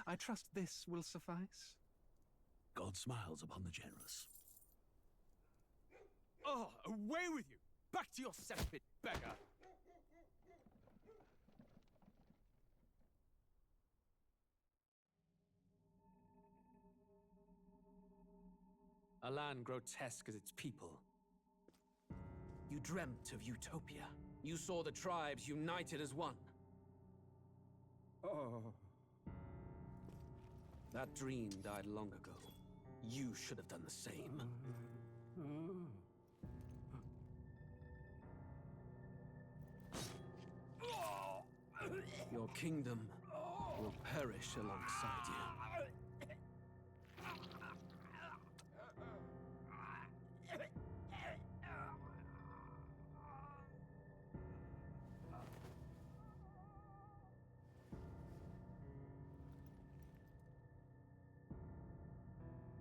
I trust this will suffice. God smiles upon the generous. Oh, away with you! Back to your cesspit, beggar! A land grotesque as its people. You dreamt of utopia. You saw the tribes united as one. Oh. That dream died long ago. You should have done the same. Your kingdom will perish alongside you.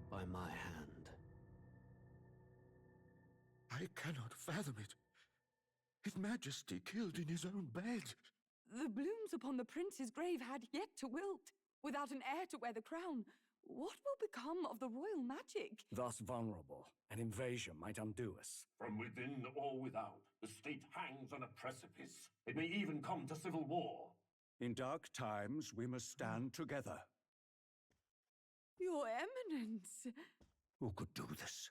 By my hand. I cannot fathom it. His Majesty killed in his own bed. The blooms upon the prince's grave had yet to wilt. Without an heir to wear the crown, what will become of the royal magic? Thus vulnerable, an invasion might undo us. From within or without, the state hangs on a precipice. It may even come to civil war. In dark times, we must stand together. Your Eminence! Who could do this?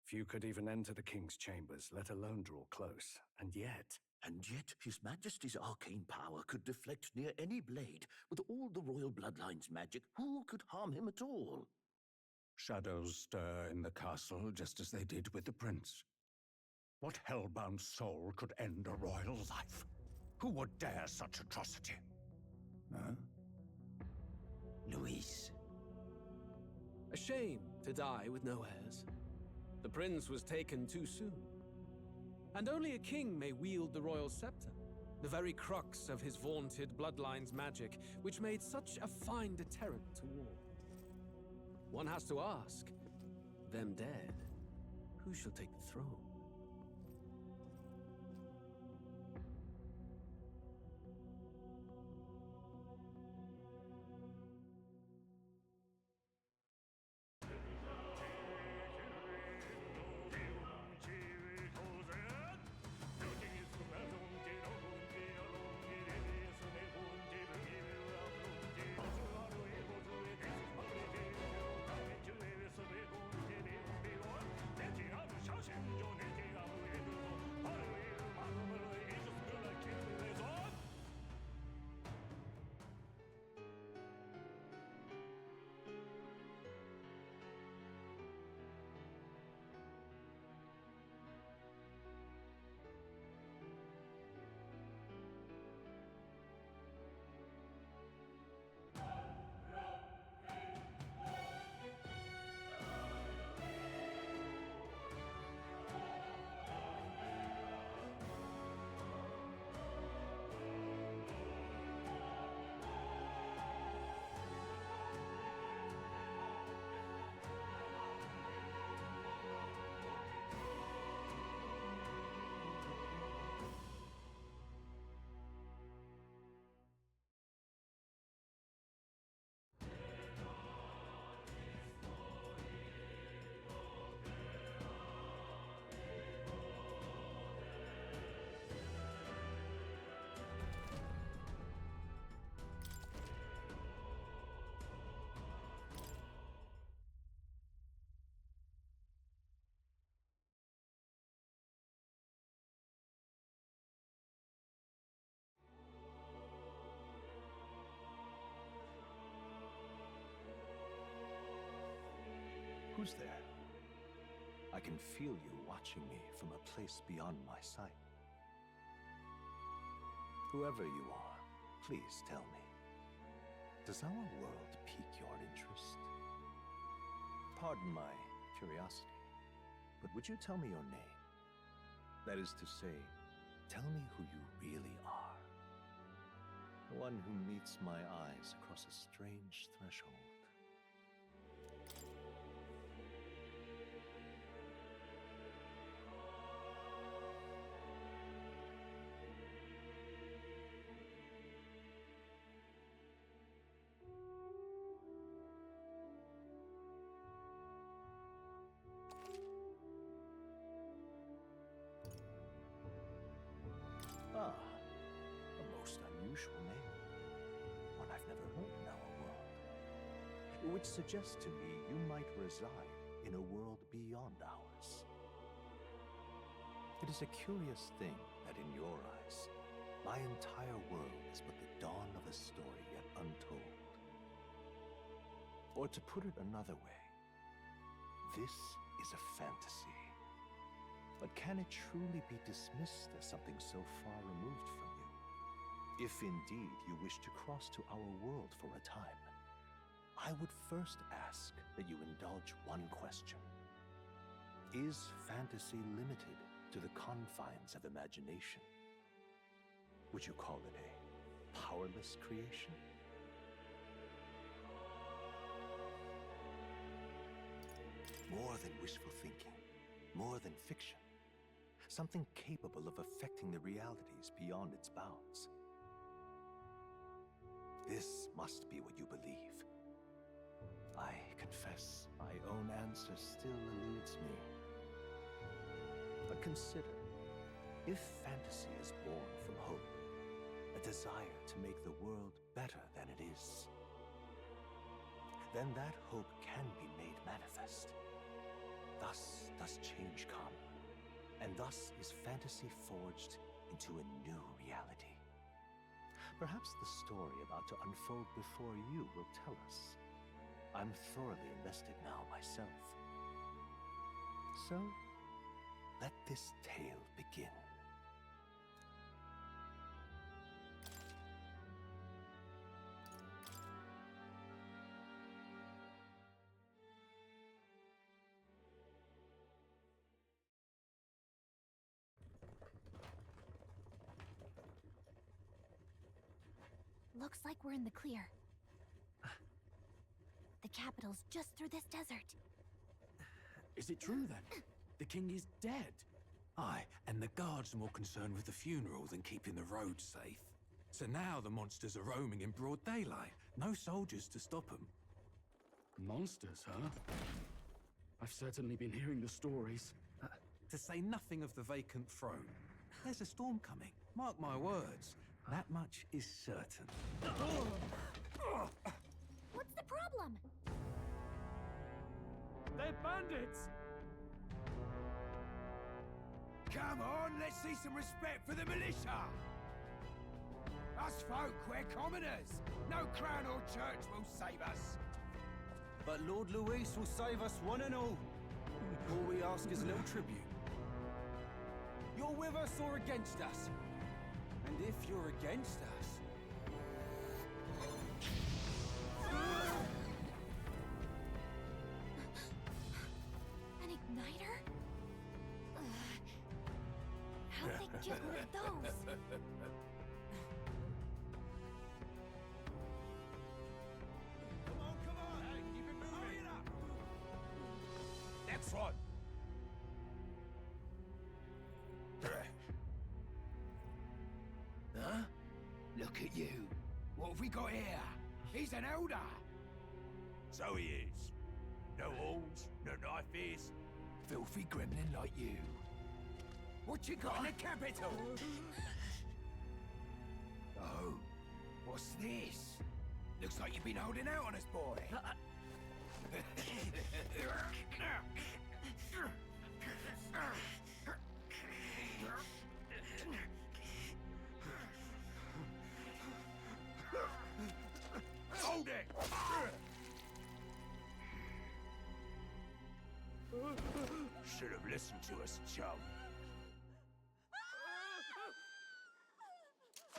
Few could even enter the king's chambers, let alone draw close. And yet His Majesty's arcane power could deflect near any blade. With all the royal bloodline's magic, who could harm him at all? Shadows stir in the castle just as they did with the prince. What hellbound soul could end a royal life? Who would dare such atrocity? Huh? Luis. A shame to die with no heirs. The prince was taken too soon. And only a king may wield the royal scepter, the very crux of his vaunted bloodline's magic, which made such a fine deterrent to war. One has to ask, them dead, who shall take the throne? Who's there? I can feel you watching me from a place beyond my sight. Whoever you are, please tell me, does our world pique your interest? Pardon my curiosity, but would you tell me your name? That is to say, tell me who you really are. One who meets my eyes across a strange threshold. unusual name. One I've never heard in our world. Which suggests to me you might reside in a world beyond ours. It is a curious thing that in your eyes, my entire world is but the dawn of a story yet untold. Or to put it another way, this is a fantasy. But can it truly be dismissed as something so far removed from you? If indeed you wish to cross to our world for a time, I would first ask that you indulge one question. Is fantasy limited to the confines of imagination? Would you call it a powerless creation? More than wishful thinking, more than fiction. Something capable of affecting the realities beyond its bounds. This must be what you believe. I confess, my own answer still eludes me. But consider, if fantasy is born from hope, a desire to make the world better than it is, then that hope can be made manifest. Thus does change come, and thus is fantasy forged into a new reality. Perhaps the story about to unfold before you will tell us. I'm thoroughly invested now myself. So, let this tale begin. Looks like we're in the clear. The capital's just through this desert. Is it true then? The king is dead? Aye, and the guards are more concerned with the funeral than keeping the roads safe. So now the monsters are roaming in broad daylight. No soldiers to stop them. Monsters, huh? I've certainly been hearing the stories. To say nothing of the vacant throne. There's a storm coming. Mark my words. That much is certain. What's the problem? They're bandits! Come on, let's see some respect for the militia! Us folk, we're commoners! No crown or church will save us! But Lord Luis will save us one and all. All we ask is a little tribute. You're with us or against us? And if you're against us... An igniter? How'd they get one of those? Come on! Hey, keep it moving! Hurry it up! Next one! Huh? Look at you. What have we got here? He's an elder. So he is. No horns, no knife. Filthy gremlin like you. What you got in the capital? Oh, what's this? Looks like you've been holding out on us, boy. Hold it! Should have listened to us, chum.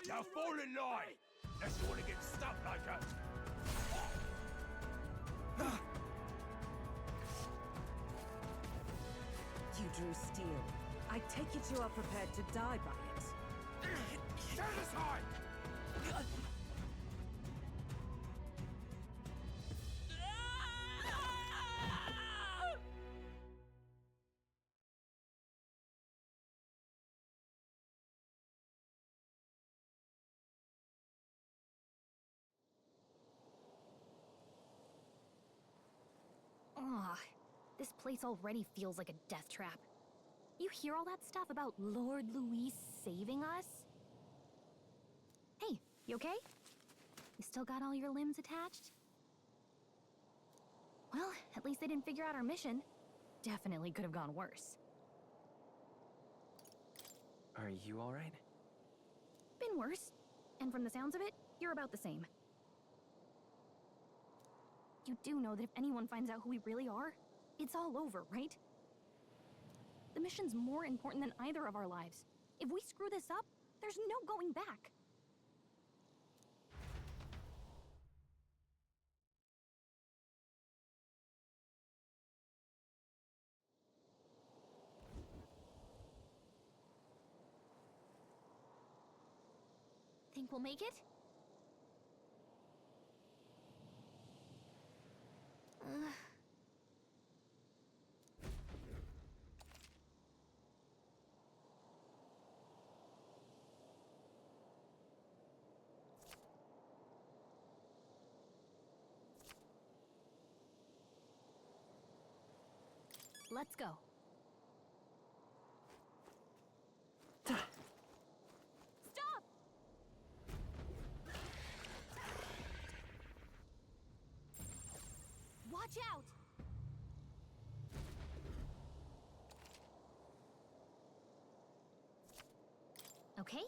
Now fall in line! Unless you want to get stuck like us. You drew steel. I take it you are prepared to die by it. Stand aside! Ugh, this place already feels like a death trap. You hear all that stuff about Lord Luis saving us? Hey, You okay? You still got all your limbs attached? Well, at least they didn't figure out our mission. Definitely could have gone worse. Are you alright? Been worse. And from the sounds of it, you're about the same. You do know that if anyone finds out who we really are, it's all over, right? The mission's more important than either of our lives. If we screw this up, there's no going back. Think we'll make it? Let's go. Stop! Watch out! Okay?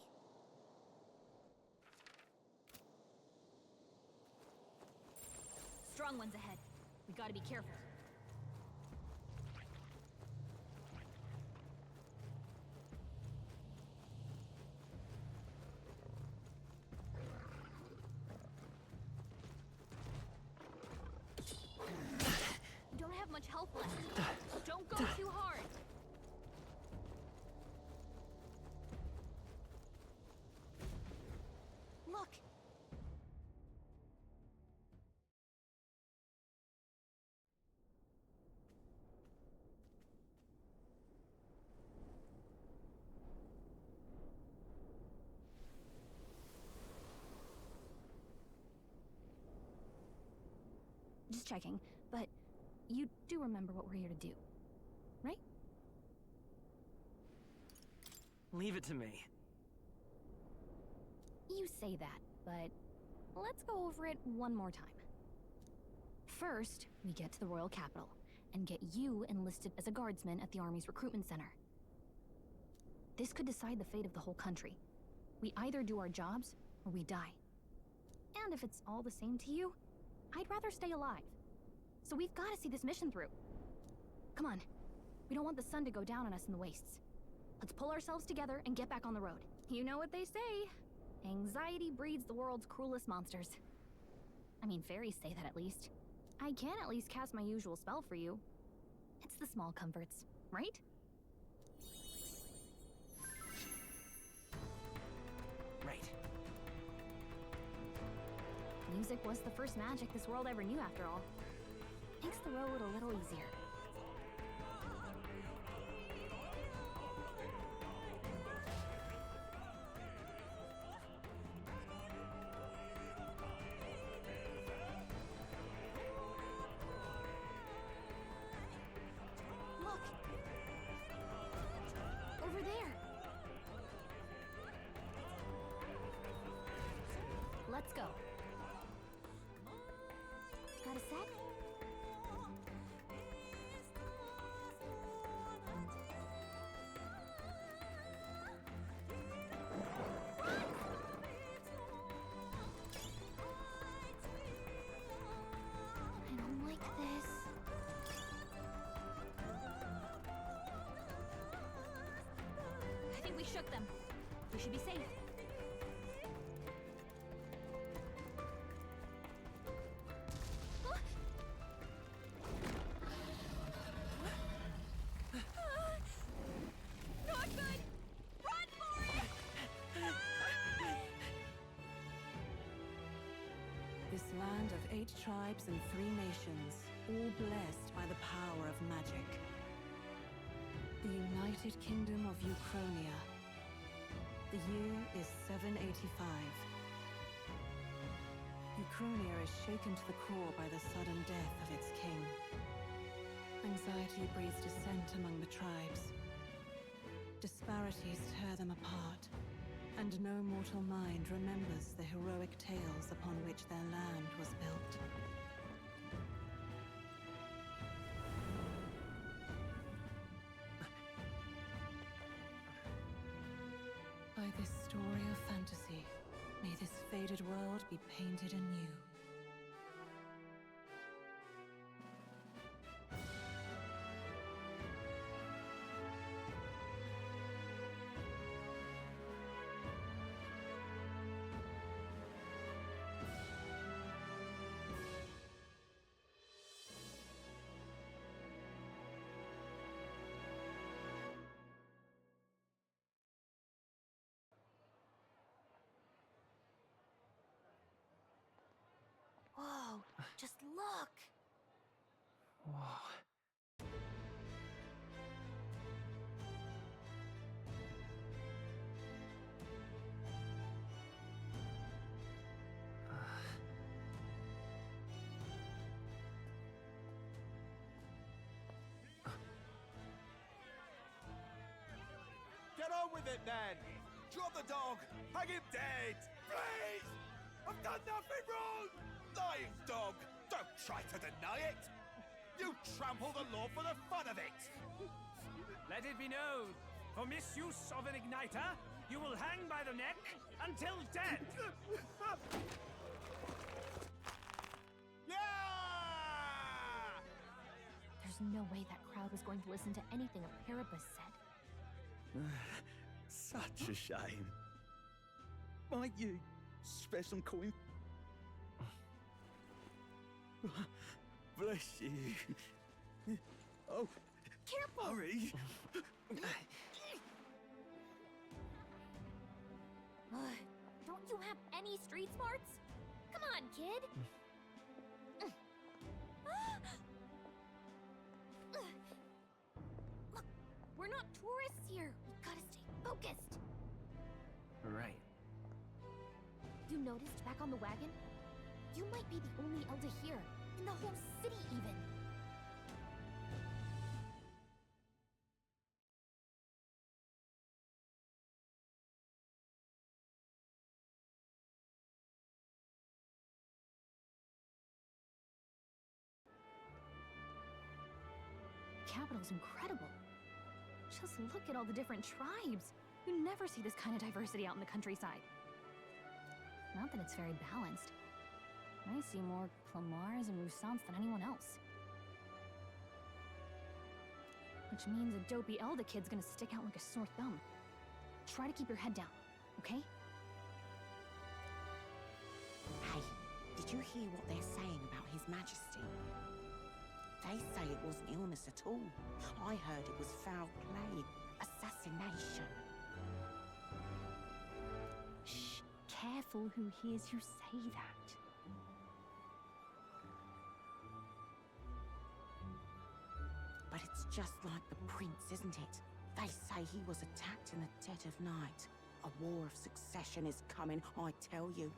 Strong ones ahead. We gotta be careful. We don't have much health left. Don't go too hard. Look! Just checking, but you do remember what we're here to do, right? Leave it to me. You say that, but let's go over it one more time. First, we get to the royal capital and get you enlisted as a guardsman at the army's recruitment center. This could decide the fate of the whole country. We either do our jobs or we die. And if it's all the same to you, I'd rather stay alive. So we've got to see this mission through. Come on. We don't want the sun to go down on us in the wastes. Let's pull ourselves together and get back on the road. You know what they say. Anxiety breeds the world's cruelest monsters. I mean, fairies say that at least. I can at least cast my usual spell for you. It's the small comforts, right? Right. Music was the first magic this world ever knew, after all. Makes the road a little easier. Look! Over there! Let's go. Got a sec? I don't like this. I think we shook them. We should be safe. Not good! Run for it! This land of 8 tribes and 3 nations, all blessed by the power of magic. The United Kingdom of Uchronia. The year is 785. Uchronia is shaken to the core by the sudden death of its king. Anxiety breeds dissent among the tribes. Disparities tear them apart, and And no mortal mind remembers the heroic tales upon which their land was built. By this story of fantasy, may this faded world be painted anew. Whoa, just look! Whoa. Get on with it, then! Drop the dog! Hang him dead! Please! I've done nothing wrong! Lying dog! Don't try to deny it! You trample the law for the fun of it! Let it be known, for misuse of an igniter, you will hang by the neck until dead! Yeah! There's no way that crowd was going to listen to anything a Paribus said. Such a shame. Might you spare some coin? Bless you. Oh, careful! Hurry! Don't you have any street smarts? Come on, kid! Look, we're not tourists here. We gotta stay focused. Right. You noticed back on the wagon? You might be the only Elder here, in the whole city even. Capital's incredible. Just look at all the different tribes. You never see this kind of diversity out in the countryside. Not that it's very balanced. I see more Clamars and Roussants than anyone else. Which means a dopey Elda kid's gonna stick out like a sore thumb. Try to keep your head down, okay? Hey, did you hear what they're saying about His Majesty? They say it wasn't illness at all. I heard it was foul play, assassination. Shh, careful who hears you say that. But it's just like the prince, isn't it? They say he was attacked in the dead of night. A war of succession is coming, I tell you.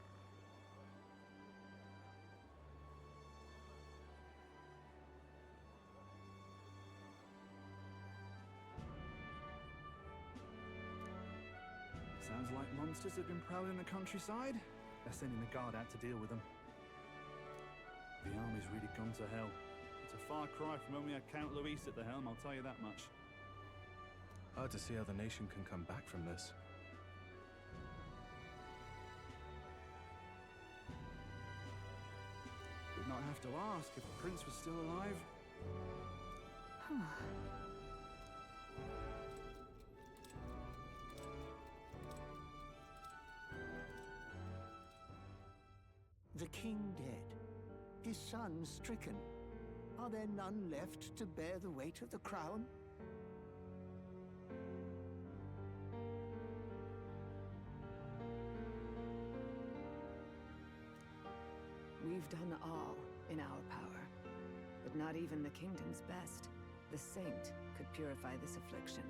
Sounds like monsters have been prowling the countryside. They're sending the guard out to deal with them. The army's really gone to hell. It's a far cry from when we had Count Luis at the helm, I'll tell you that much. Hard to see how the nation can come back from this. We'd not have to ask if the prince was still alive. The king dead, his son stricken. Are there none left to bear the weight of the crown? We've done all in our power, but not even the kingdom's best, the saint, could purify this affliction.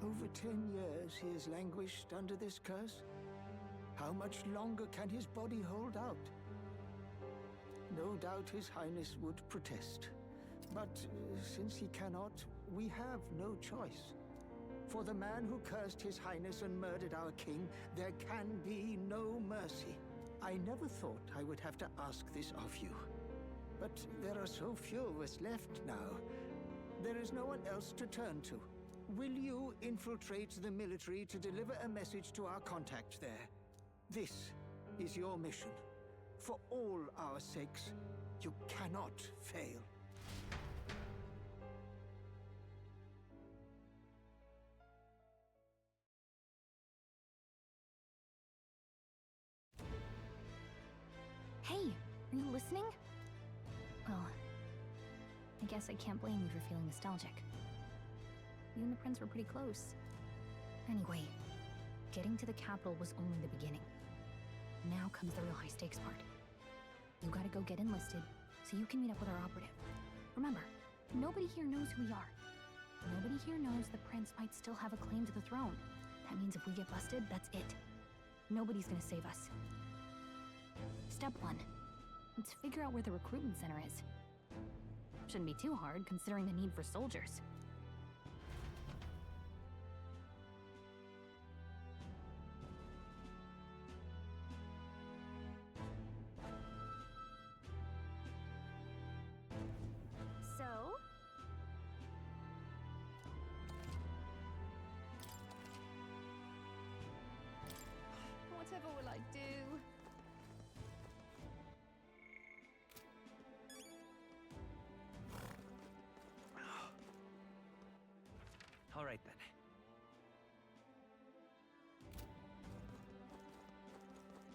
Over 10 years he has languished under this curse. How much longer can his body hold out? no doubt His Highness would protest. But since he cannot, we have no choice. For the man who cursed His Highness and murdered our king, there can be no mercy. I never thought I would have to ask this of you. But there are so few of us left now. There is no one else to turn to. Will you infiltrate the military to deliver a message to our contact there? This is your mission. For all our sakes, you cannot fail. Hey, are you listening? Well, I guess I can't blame you for feeling nostalgic. You and the prince were pretty close. Anyway, getting to the capital was only the beginning. Now comes the real high-stakes part. You gotta go get enlisted, so you can meet up with our operative. Remember, nobody here knows who we are. Nobody here knows the prince might still have a claim to the throne. That means if we get busted, that's it. Nobody's gonna save us. Step 1. Let's figure out where the recruitment center is. Shouldn't be too hard, considering the need for soldiers. So? Whatever will I do? All right, then.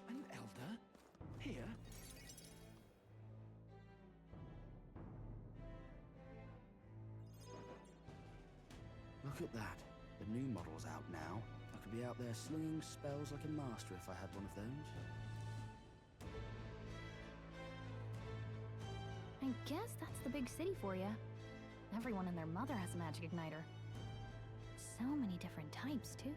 An elder? Here? Look at that. The new model's out now. I could be out there slinging spells like a master if I had one of those. I guess that's the big city for you. Everyone and their mother has a magic igniter. So many different types, too.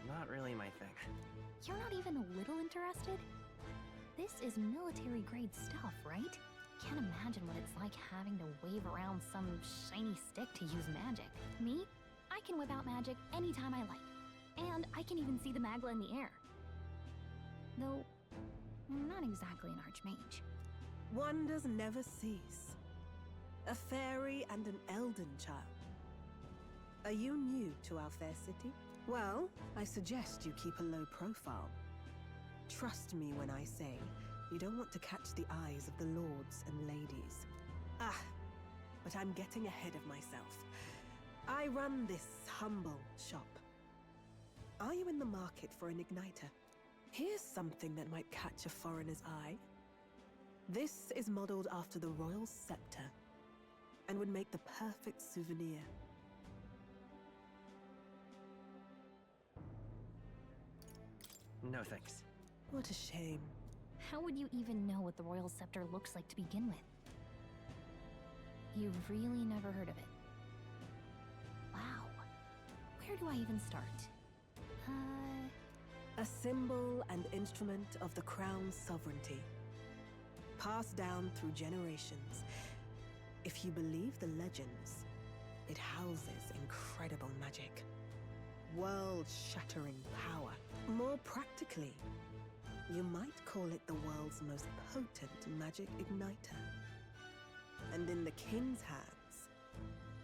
Not really my thing. You're not even a little interested? This is military-grade stuff, right? Can't imagine what it's like having to wave around some shiny stick to use magic. Me? I can whip out magic anytime I like. And I can even see the Magla in the air. Though, I'm not exactly an archmage. Wonders never cease. A fairy and an elden child. Are you new to our fair city? Well, I suggest you keep a low profile. Trust me when I say you don't want to catch the eyes of the lords and ladies. Ah, but I'm getting ahead of myself. I run this humble shop. Are you in the market for an igniter? Here's something that might catch a foreigner's eye. This is modeled after the royal scepter and would make the perfect souvenir. No thanks. What a shame. How would you even know what the royal scepter looks like to begin with? You've really never heard of it. Wow. Where do I even start? A symbol and instrument of the crown's sovereignty. Passed down through generations. If you believe the legends, it houses incredible magic. World-shattering power. More practically, you might call it the world's most potent magic igniter. And in the king's hands,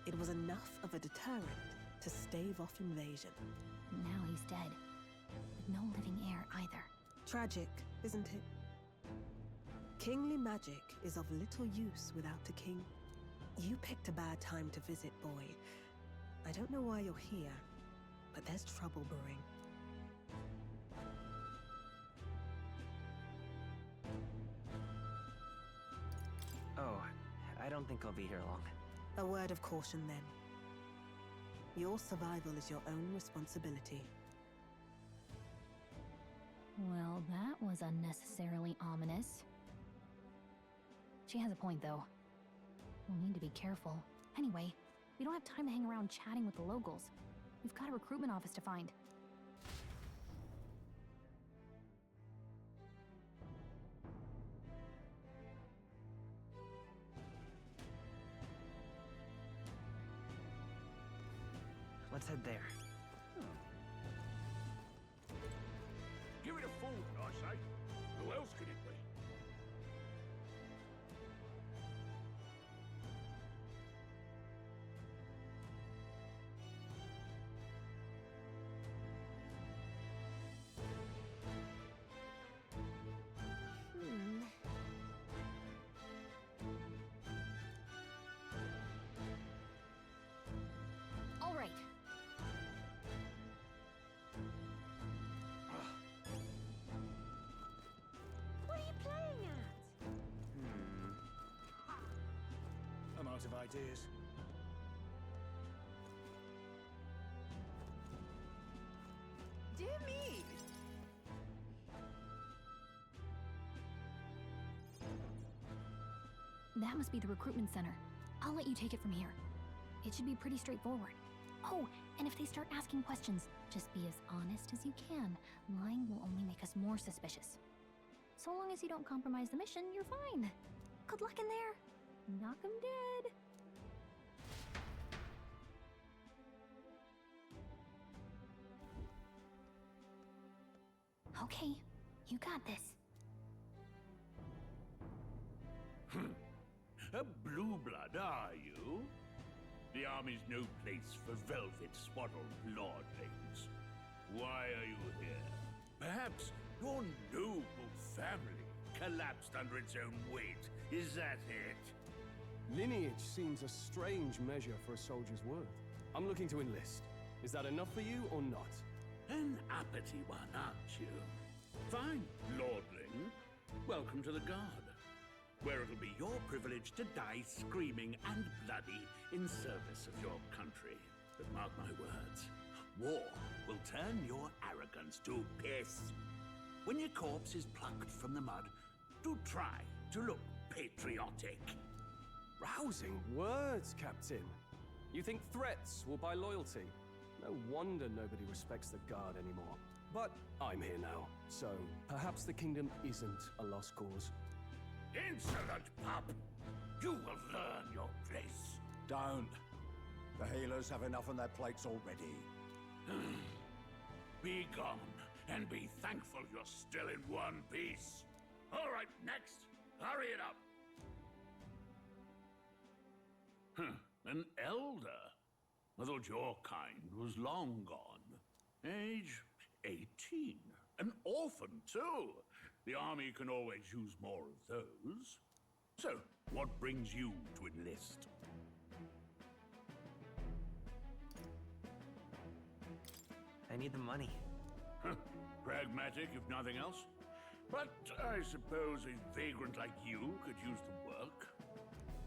it was enough of a deterrent to stave off invasion. Now he's dead. With no living heir either. Tragic, isn't it? Kingly magic is of little use without a king. You picked a bad time to visit, boy. I don't know why you're here, but there's trouble brewing. Oh, I don't think I'll be here long. A word of caution, then. Your survival is your own responsibility. Well, that was unnecessarily ominous. She has a point, though. We'll need to be careful. Anyway, we don't have time to hang around chatting with the locals. We've got a recruitment office to find. There. Give it a forward, I say. Who else could it be? All right. What are you playing at? I'm out of ideas. Dear me! That must be the recruitment center. I'll let you take it from here. It should be pretty straightforward. Oh, and if they start asking questions, just be as honest as you can. Lying will only make us more suspicious. So long as you don't compromise the mission, you're fine. Good luck in there. Knock 'em dead. Okay, you got this. A blue blood, are you? The army's no place for velvet-swaddled lordlings. Why are you here? Perhaps your noble family collapsed under its own weight. Is that it? Lineage seems a strange measure for a soldier's worth. I'm looking to enlist. Is that enough for you or not? An uppity one, aren't you? Fine, lordling. Welcome to the Guard, where it'll be your privilege to die screaming and bloody in service of your country. But mark my words, war will turn your arrogance to piss. When your corpse is plucked from the mud, do try to look patriotic. Rousing words, Captain. You think threats will buy loyalty? No wonder nobody respects the Guard anymore. But I'm here now, so perhaps the kingdom isn't a lost cause. Insolent pup! You will learn your place. Don't. The healers have enough on their plates already. Be gone, and be thankful you're still in one piece. All right, next. Hurry it up. An elder? I thought your kind was long gone. Age 18. An orphan, too. The army can always use more of those. So, what brings you to enlist? I need the money. Pragmatic, if nothing else. But I suppose a vagrant like you could use the work.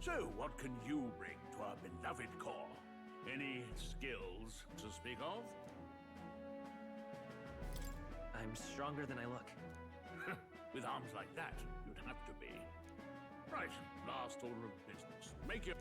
So, what can you bring to our beloved corps? Any skills to speak of? I'm stronger than I look. With arms like that, you'd have to be. Right, last order of business. Make your...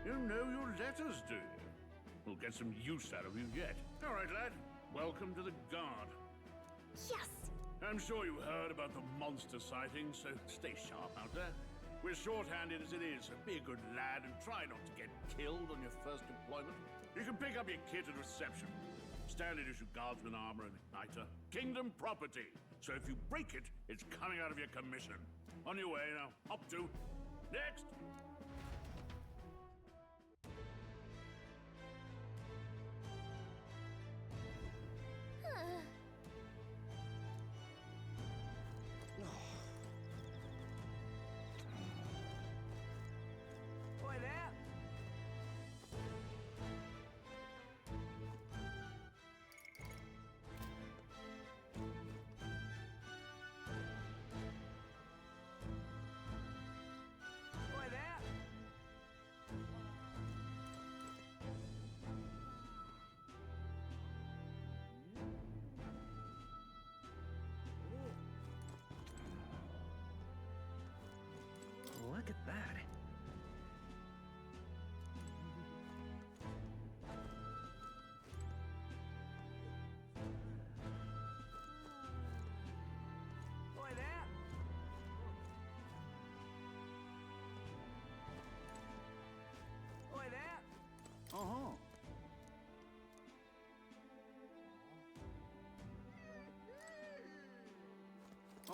You know your letters, do you? We'll get some use out of you yet. All right, lad. Welcome to the Guard. Yes! I'm sure you heard about the monster sightings, so stay sharp out there. We're short-handed as it is, so be a good lad and try not to get killed on your first deployment. You can pick up your kit at reception. Standard issue guardsman armor and igniter. Kingdom property. So if you break it, it's coming out of your commission. On your way now. Up to. Next! Boy there! Boy there!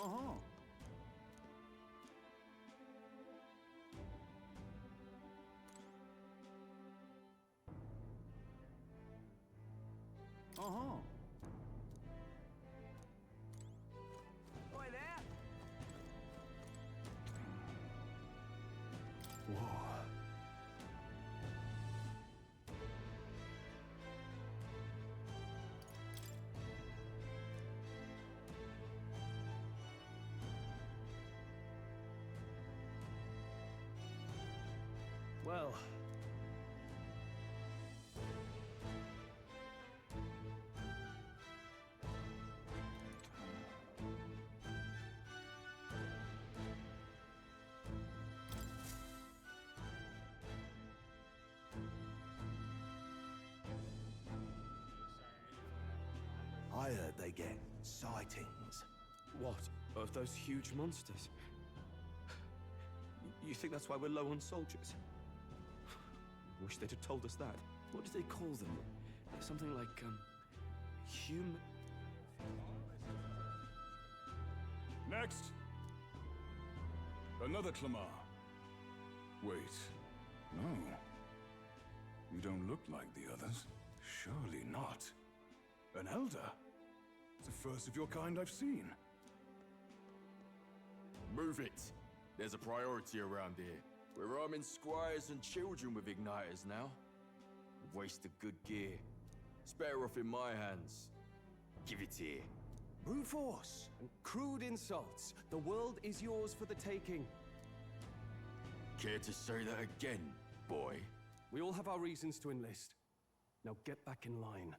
Uh-huh. Uh-huh. Oi there! Whoa. Well. I heard they get sightings. What? Of those huge monsters? You think that's why we're low on soldiers? Wish they'd have told us that. What did they call them? Something like, human... Next! Another Clamar. Wait, no. You don't look like the others. Surely not. An elder? It's the first of your kind I've seen. Move it. There's a priority around here. We're arming squires and children with igniters now. Waste of good gear. It's better off in my hands. Give it here. Brute force and crude insults. The world is yours for the taking. Care to say that again, boy? We all have our reasons to enlist. Now get back in line.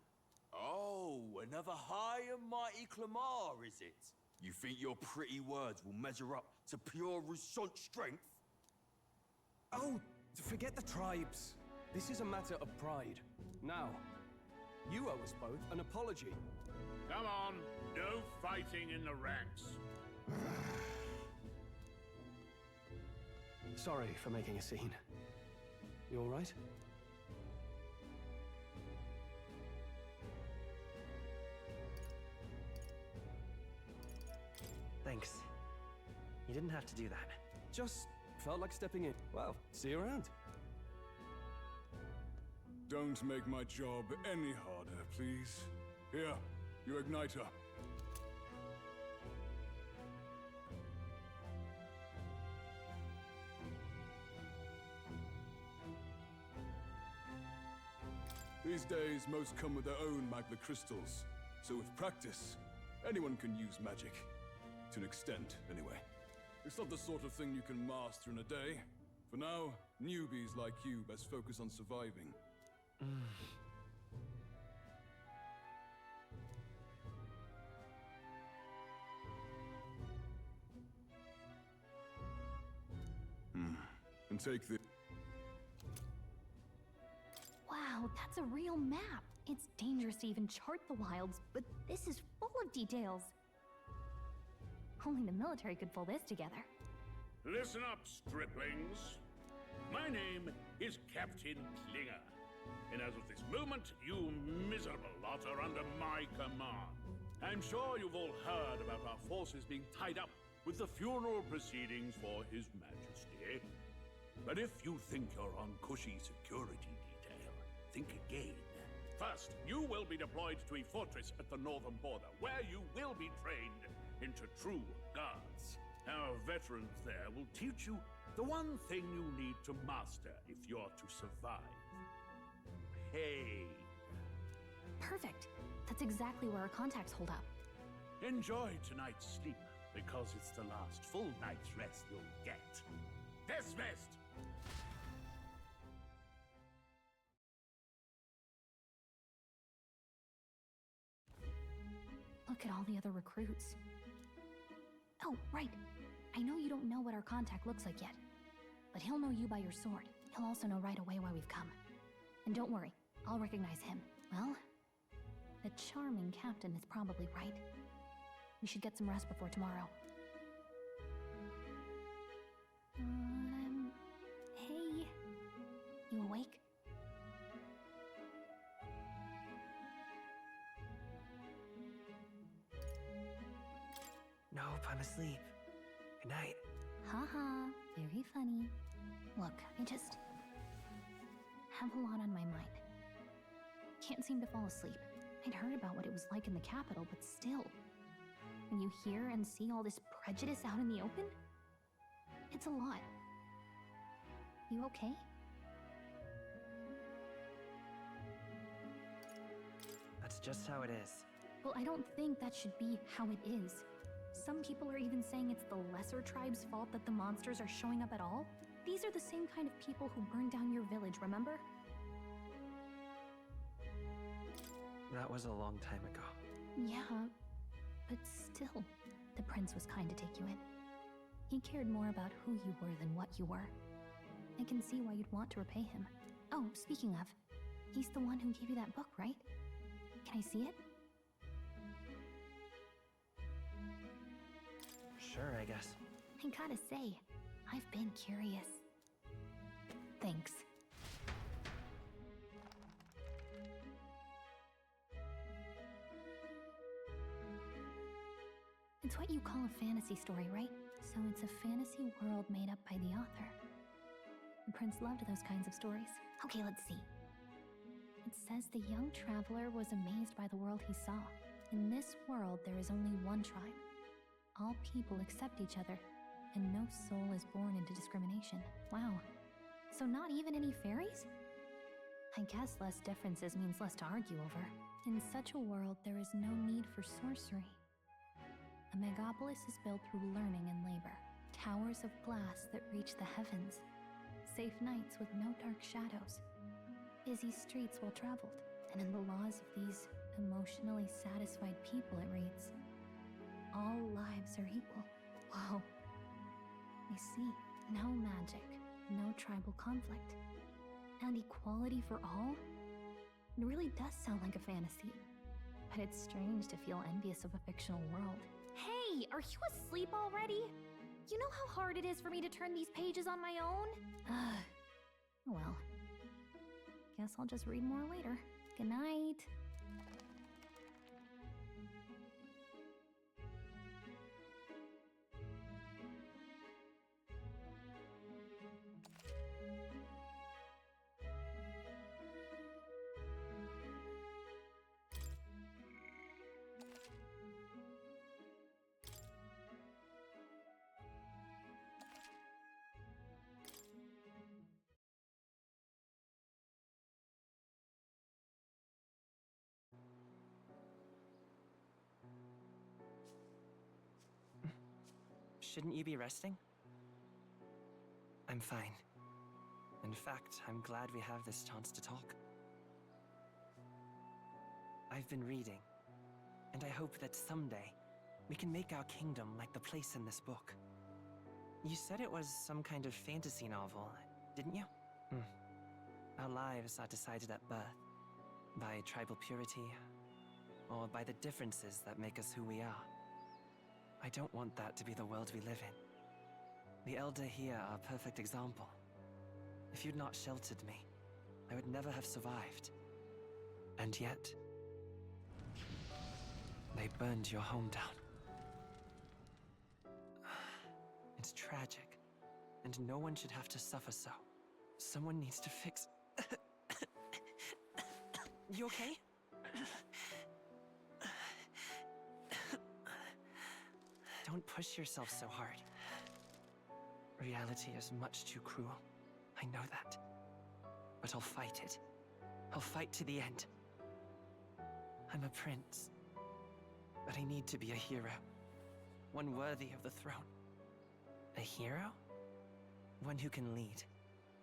Oh, another high and mighty Clamar, is it? You think your pretty words will measure up to pure Rousseau strength? Oh, forget the tribes. This is a matter of pride. Now, you owe us both an apology. Come on, no fighting in the ranks. Sorry for making a scene. You all right? Thanks. You didn't have to do that. Just felt like stepping in. Well, see you around. Don't make my job any harder, please. Here, your igniter. These days, most come with their own magna crystals. So with practice, anyone can use magic. To an extent, anyway. It's not the sort of thing you can master in a day. For now, newbies like you best focus on surviving. And take the... Wow, that's a real map. It's dangerous to even chart the wilds, but this is full of details. Only the military could pull this together. Listen up, striplings. My name is Captain Klinger, and as of this moment, you miserable lot are under my command. I'm sure you've all heard about our forces being tied up with the funeral proceedings for His Majesty. But if you think you're on cushy security detail, think again. First, you will be deployed to a fortress at the northern border, where you will be trained into true guards. Our veterans there will teach you the one thing you need to master if you're to survive. Pain. Perfect. That's exactly where our contacts hold up. Enjoy tonight's sleep, because it's the last full night's rest you'll get. Dismissed! Look at all the other recruits. Oh, right. I know you don't know what our contact looks like yet, but he'll know you by your sword. He'll also know right away why we've come. And don't worry, I'll recognize him. Well, the charming captain is probably right. We should get some rest before tomorrow. Hey. You awake? No up, I'm asleep. Good night. Haha, very funny. Look, I just have a lot on my mind. Can't seem to fall asleep. I'd heard about what it was like in the capital, but still. When you hear and see all this prejudice out in the open, it's a lot. You okay? That's just how it is. Well, I don't think that should be how it is. Some people are even saying it's the lesser tribe's fault that the monsters are showing up at all. These are the same kind of people who burned down your village, remember? That was a long time ago. Yeah, but still, the prince was kind to take you in. He cared more about who you were than what you were. I can see why you'd want to repay him. Oh, speaking of, he's the one who gave you that book, right? Can I see it? Sure, I guess. I gotta say, I've been curious. Thanks. It's what you call a fantasy story, right? So it's a fantasy world made up by the author. The prince loved those kinds of stories. Okay, let's see. It says the young traveler was amazed by the world he saw. In this world, there is only one tribe. All people accept each other, and no soul is born into discrimination. Wow. So not even any fairies? I guess less differences means less to argue over. In such a world, there is no need for sorcery. A megapolis is built through learning and labor. Towers of glass that reach the heavens. Safe nights with no dark shadows. Busy streets well traveled. And in the laws of these emotionally satisfied people, it reads, all lives are equal. Whoa. I see. No magic, no tribal conflict, and equality for all? It really does sound like a fantasy. But it's strange to feel envious of a fictional world. Hey, are you asleep already? You know how hard it is for me to turn these pages on my own? Well, guess I'll just read more later. Good night. Shouldn't you be resting? I'm fine. In fact, I'm glad we have this chance to talk. I've been reading, and I hope that someday we can make our kingdom like the place in this book. You said it was some kind of fantasy novel, didn't you? Our lives are decided at birth, by tribal purity, or by the differences that make us who we are. I don't want that to be the world we live in. The Elder here are a perfect example. If you'd not sheltered me, I would never have survived. And yet, they burned your home down. It's tragic, and no one should have to suffer so. Someone needs to fix... You okay? Don't push yourself so hard. Reality is much too cruel. I know that. But I'll fight it. I'll fight to the end. I'm a prince. But I need to be a hero. One worthy of the throne. A hero? One who can lead.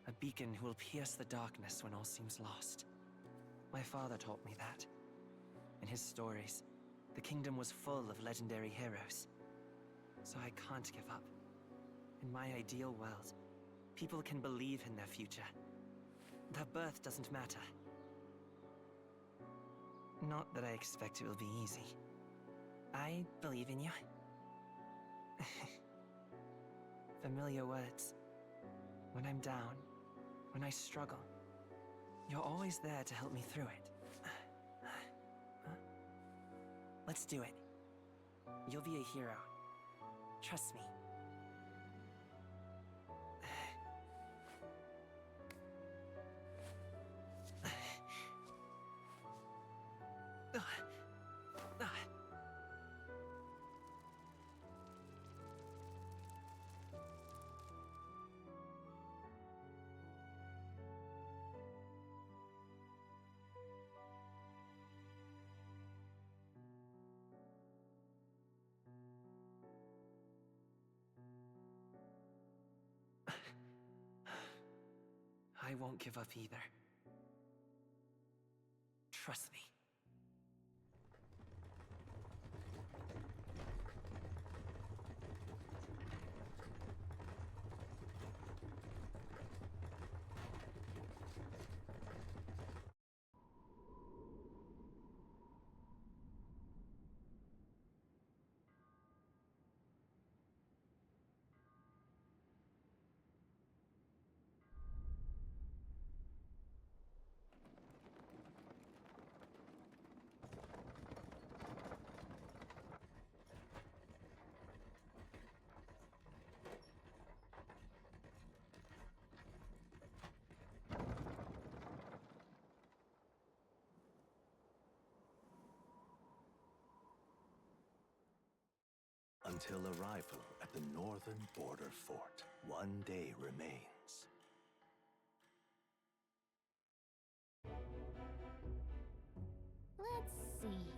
A beacon who will pierce the darkness when all seems lost. My father taught me that. In his stories, the kingdom was full of legendary heroes. So I can't give up. In my ideal world, people can believe in their future. Their birth doesn't matter. Not that I expect it will be easy. I believe in you. Familiar words. When I'm down, when I struggle, you're always there to help me through it. Let's do it. You'll be a hero. Trust me. I won't give up either. Trust me. Until arrival at the northern border fort, one day remains. Let's see.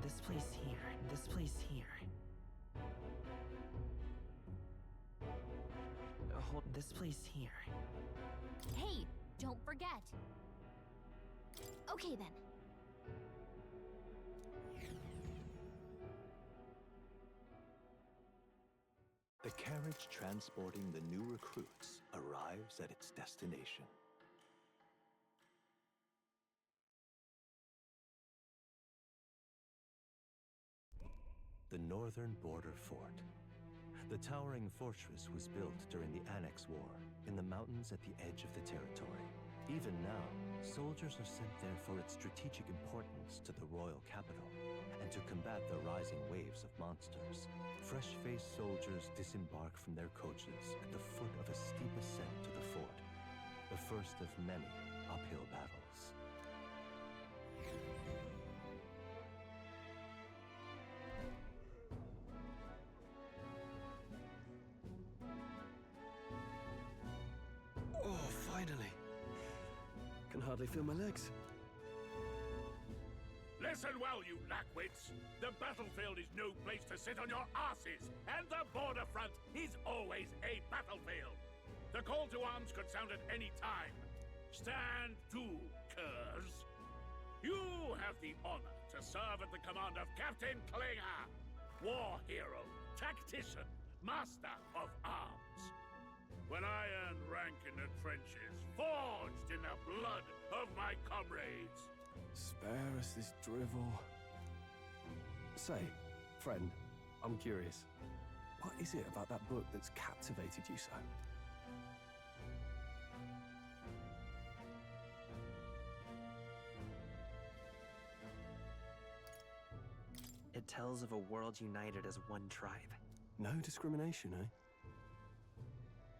This place here, this place here. Hold this place here. Hey, don't forget. Okay then. The carriage transporting the new recruits arrives at its destination. The northern border fort. The towering fortress was built during the Annex War in the mountains at the edge of the territory. Even now, soldiers are sent there for its strategic importance to the royal capital and to combat the rising waves of monsters. Fresh-faced soldiers disembark from their coaches at the foot of a steep ascent to the fort, the first of many uphill battles. Oh, finally. Can hardly feel my legs. Listen well, you lackwits. The battlefield is no place to sit on your asses, and the border front is always a battlefield. The call to arms could sound at any time. Stand to, curs. You have the honor to serve at the command of Captain Klinger, war hero, tactician, master of arms. When I earned rank in the trenches, forged in the blood of my comrades. Spare us this drivel. Say, friend, I'm curious. What is it about that book that's captivated you so? It tells of a world united as one tribe. No discrimination, eh?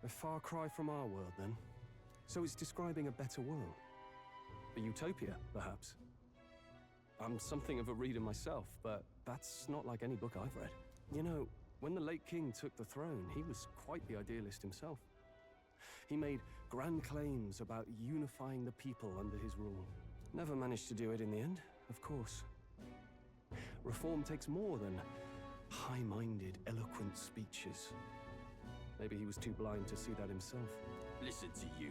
A far cry from our world, then. So it's describing a better world. A utopia, perhaps. I'm something of a reader myself, but that's not like any book I've read. You know, when the late king took the throne, he was quite the idealist himself. He made grand claims about unifying the people under his rule. Never managed to do it in the end, of course. Reform takes more than high-minded, eloquent speeches. Maybe he was too blind to see that himself. Listen to you.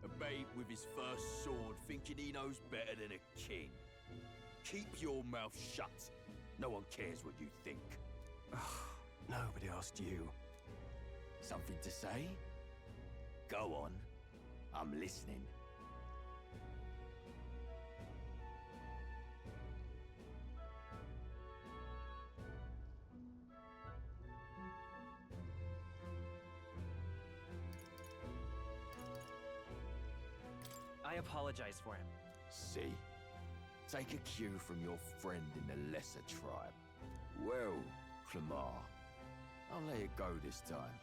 A babe with his first sword thinking he knows better than a king. Keep your mouth shut. No one cares what you think. Nobody asked you. Something to say? Go on. I'm listening. I apologize for him. See? Take a cue from your friend in the lesser tribe. Well, Clamar, I'll let it go this time.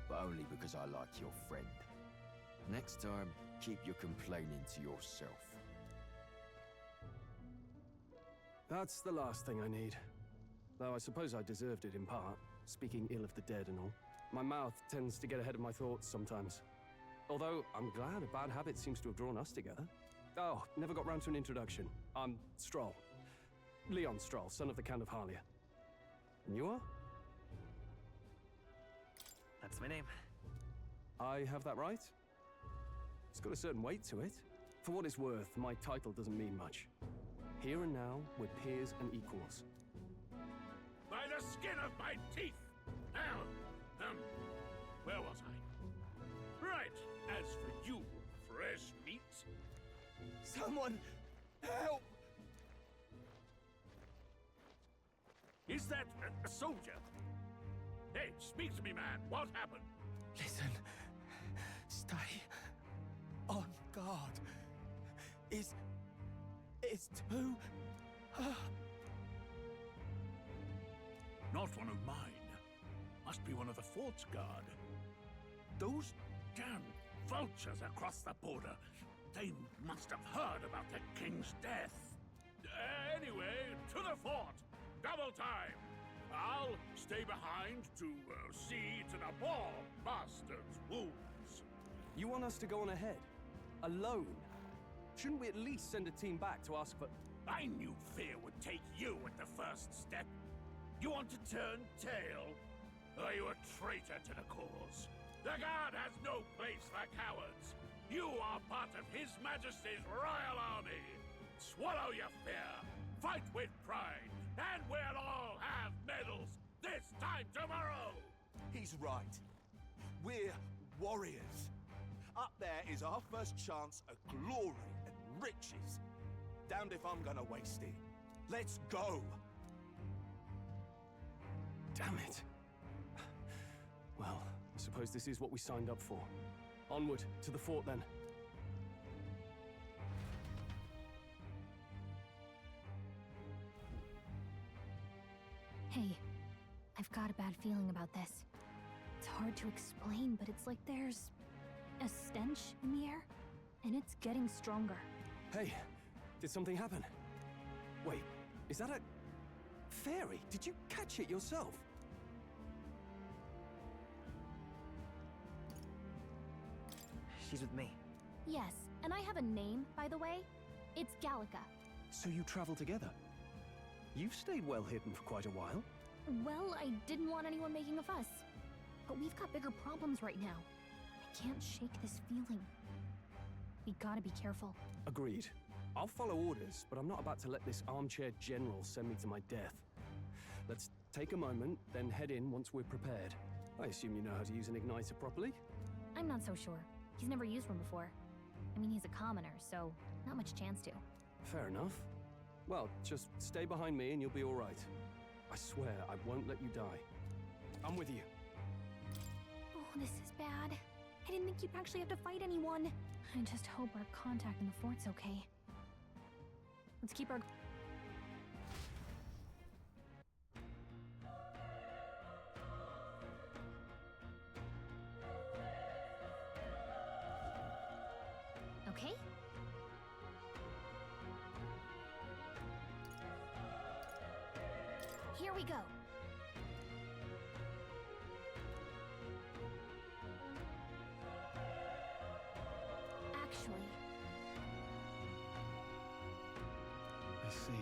But only because I like your friend. Next time, keep your complaining to yourself. That's the last thing I need. Though I suppose I deserved it in part, speaking ill of the dead and all. My mouth tends to get ahead of my thoughts sometimes. Although, I'm glad a bad habit seems to have drawn us together. Oh, never got round to an introduction. I'm Stroll. Leon Stroll, son of the Count of Harlia. And you are? That's my name. I have that right? It's got a certain weight to it. For what it's worth, my title doesn't mean much. Here and now, we're peers and equals. By the skin of my teeth! Now, where was I? Right, as for you, fresh meat... Someone, help! Is that a soldier? Hey, speak to me, man. What happened? Listen. Stay on guard. It's too... Not one of mine. Must be one of the fort's guard. Those damn vultures across the border. They must have heard about the king's death. Anyway, to the fort. Double time. I'll stay behind to see to the poor bastard's wounds. You want us to go on ahead? Alone? Shouldn't we at least send a team back to ask for... I knew fear would take you at the first step. You want to turn tail? Are you a traitor to the cause? The Guard has no place for cowards. You are part of His Majesty's Royal Army. Swallow your fear. Fight with pride. And we'll all have medals this time tomorrow. He's right. We're warriors. Up there is our first chance at glory and riches. Damned if I'm gonna waste it. Let's go! Damn it. Well, I suppose this is what we signed up for. Onward, to the fort then. Hey, I've got a bad feeling about this. It's hard to explain, but it's like there's a stench in the air, and it's getting stronger. Hey, did something happen? Wait, is that a... fairy? Did you catch it yourself? She's with me. Yes, and I have a name, by the way. It's Gallica. So you travel together? You've stayed well hidden for quite a while. Well, I didn't want anyone making a fuss. But we've got bigger problems right now. I can't shake this feeling. We gotta be careful. Agreed. I'll follow orders, but I'm not about to let this armchair general send me to my death. Let's take a moment, then head in once we're prepared. I assume you know how to use an igniter properly? I'm not so sure. He's never used one before. I mean, he's a commoner, so not much chance to. Fair enough. Well, just stay behind me and you'll be all right. I swear I won't let you die. I'm with you. Oh, this is bad. I didn't think you'd actually have to fight anyone. I just hope our contact in the fort's okay. Let's keep our... Okay? Here we go. Actually... I see.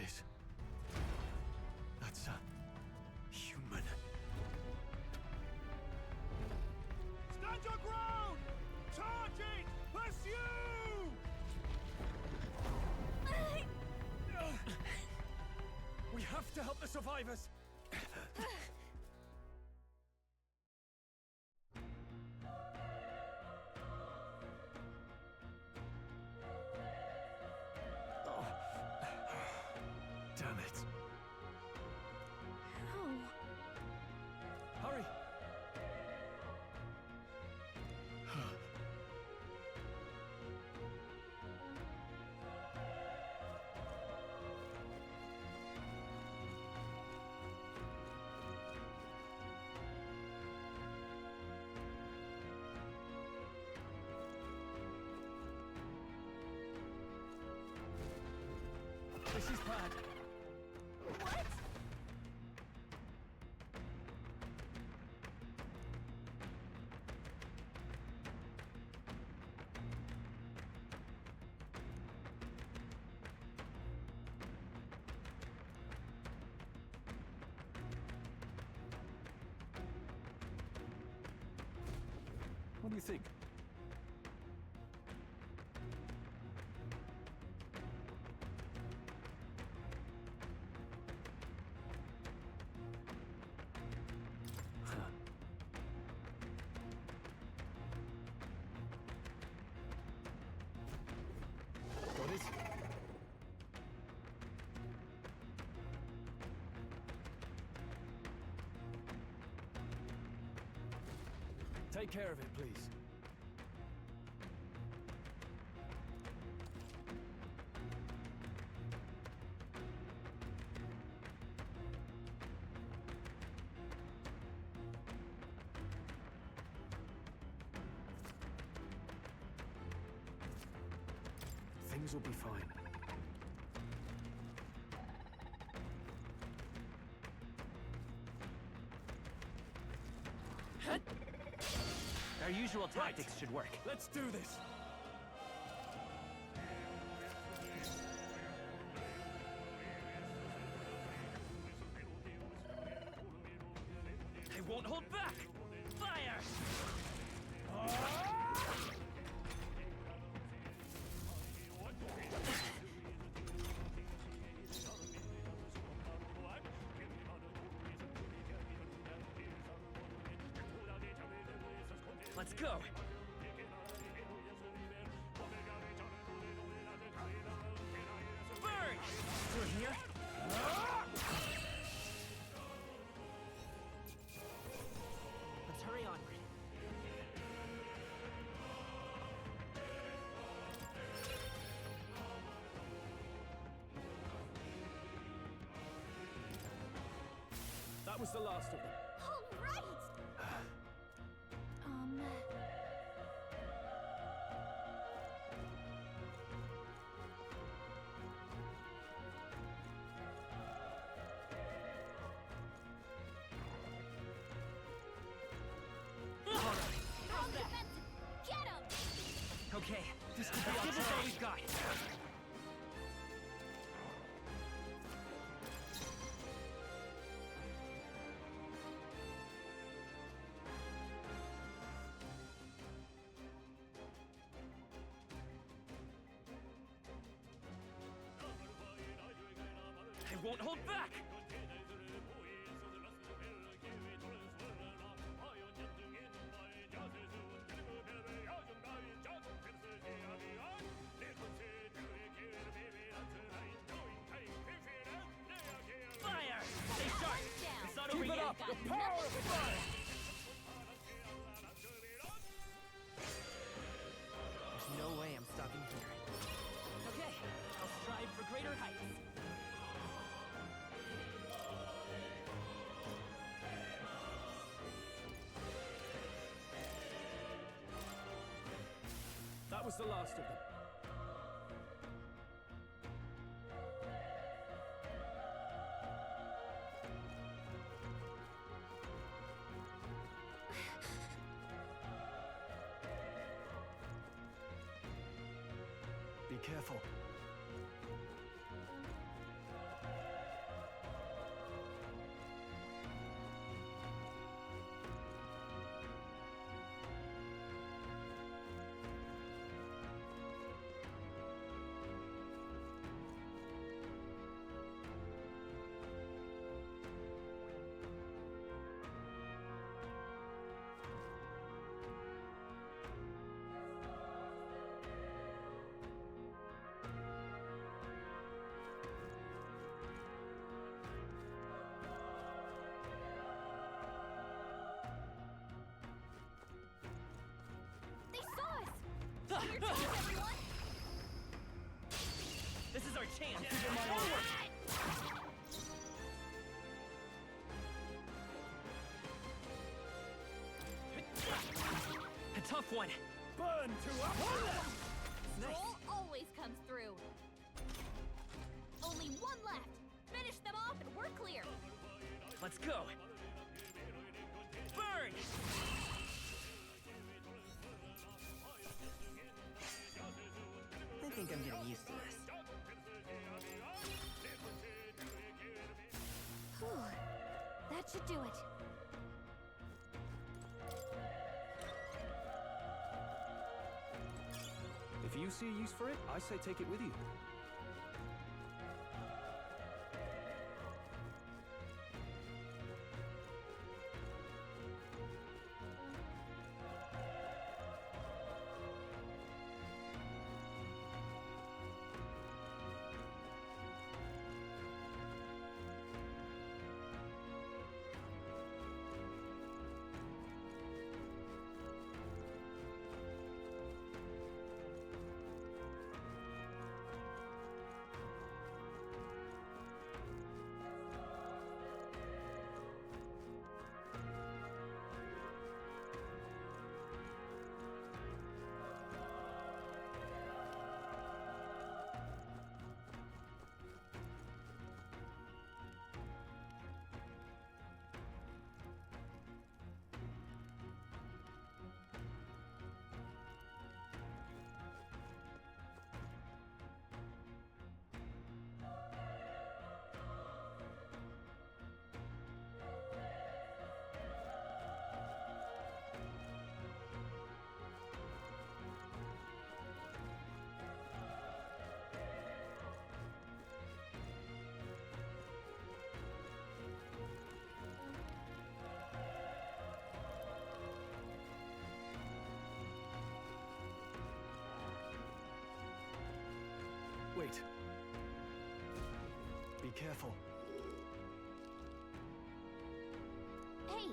is. That's a human. Stand your ground! Charge it! Pursue! We have to help the survivors! Damn it. How? Hurry! This is bad. What? What do you think? Got it? Take care of it, please. Things will be fine. Our usual tactics should work. Let's do this. I won't hold back! Fire! Let's go! Burn! Through here? Let's hurry onward. That was the last of them. All right! Get him! Okay, this could be give us all we've got. I won't hold back! Fire! Stay sharp! It's not over Keep it yet. up! The power of fire! There's no way I'm stopping here. Okay, I'll strive for greater heights. That was the last of them. Be careful. chance! Forward! A tough one! Burn to up! Nice. Troll always comes through. Only one left. Finish them off and we're clear. Let's go! Burn! I think I'm getting used to this. Whew. That should do it. If you see a use for it, I say take it with you. Wait. Be careful. Hey!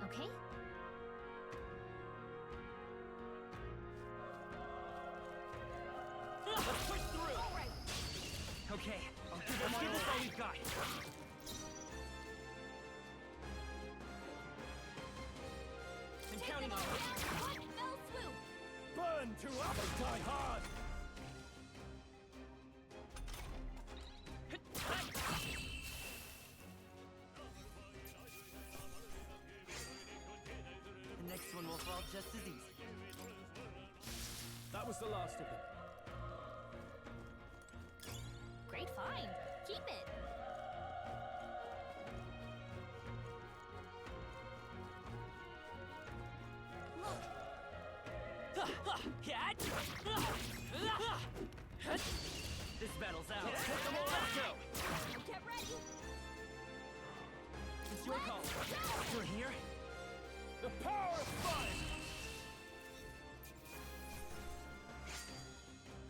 Okay? Let's push through! All right. Okay, let's give this all we've got. I'm counting on it. One fell swoop. Burn to up and die hard! The next one will fall just as easy. That was the last of them. Great find. Keep it. This battle's out. Let's go. Get ready. It's your call. You're here? The power of fire!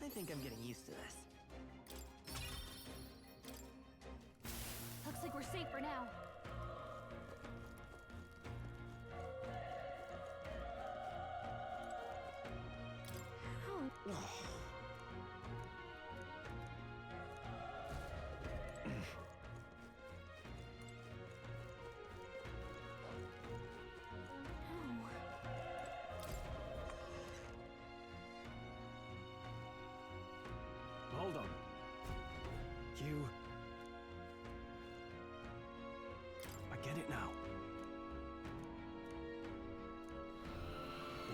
I think I'm getting used to this. Looks like we're safe for now. Hold on. You... I get it now.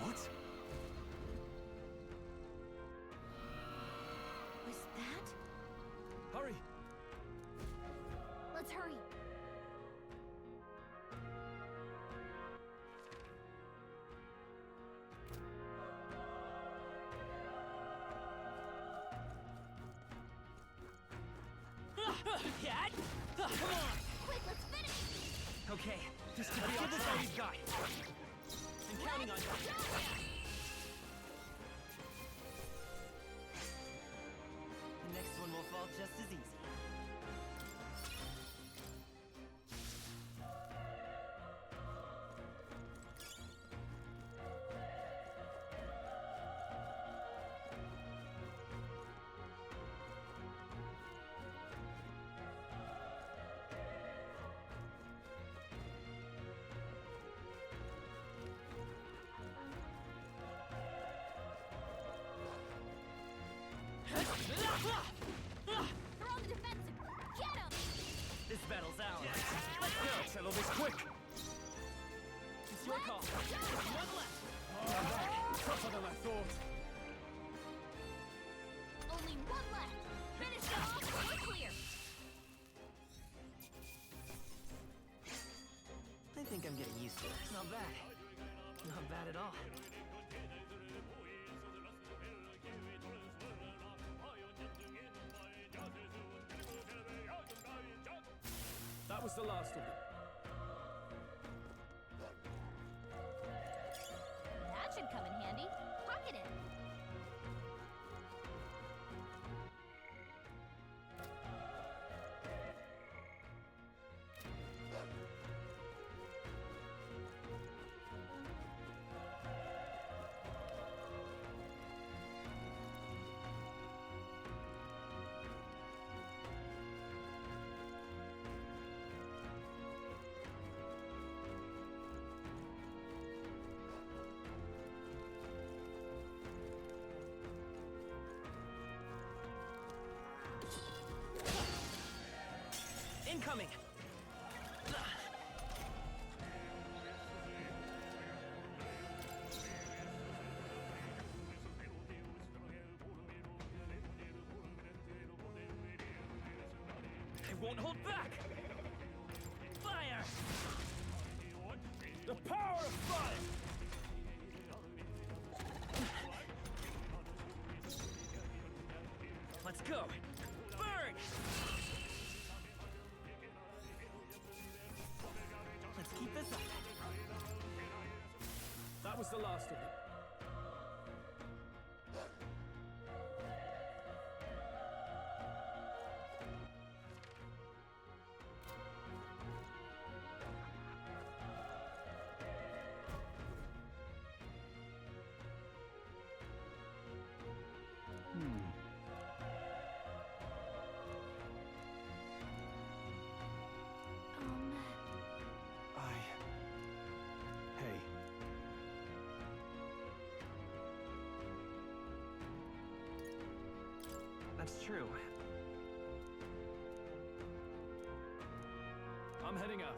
What? Was that? Hurry! Let's hurry. Come on! Quick, let's finish. Okay, this could be all we've got. I'm counting on you. The next one will fall just as easy. They're on the defensive. Get him! This battle's ours. Let's go! Settle this quick! It's your call. One left! Tougher than I thought. Only one left. Finish it off. We're clear. I think I'm getting used to it. Not bad. Not bad at all. That was the last of them. That should come in handy. Pocket it. Incoming! I won't hold back! Fire! The power of fire! Let's go! Burn! Let's keep this up. That was the last of them. Hey. That's true. I'm heading out.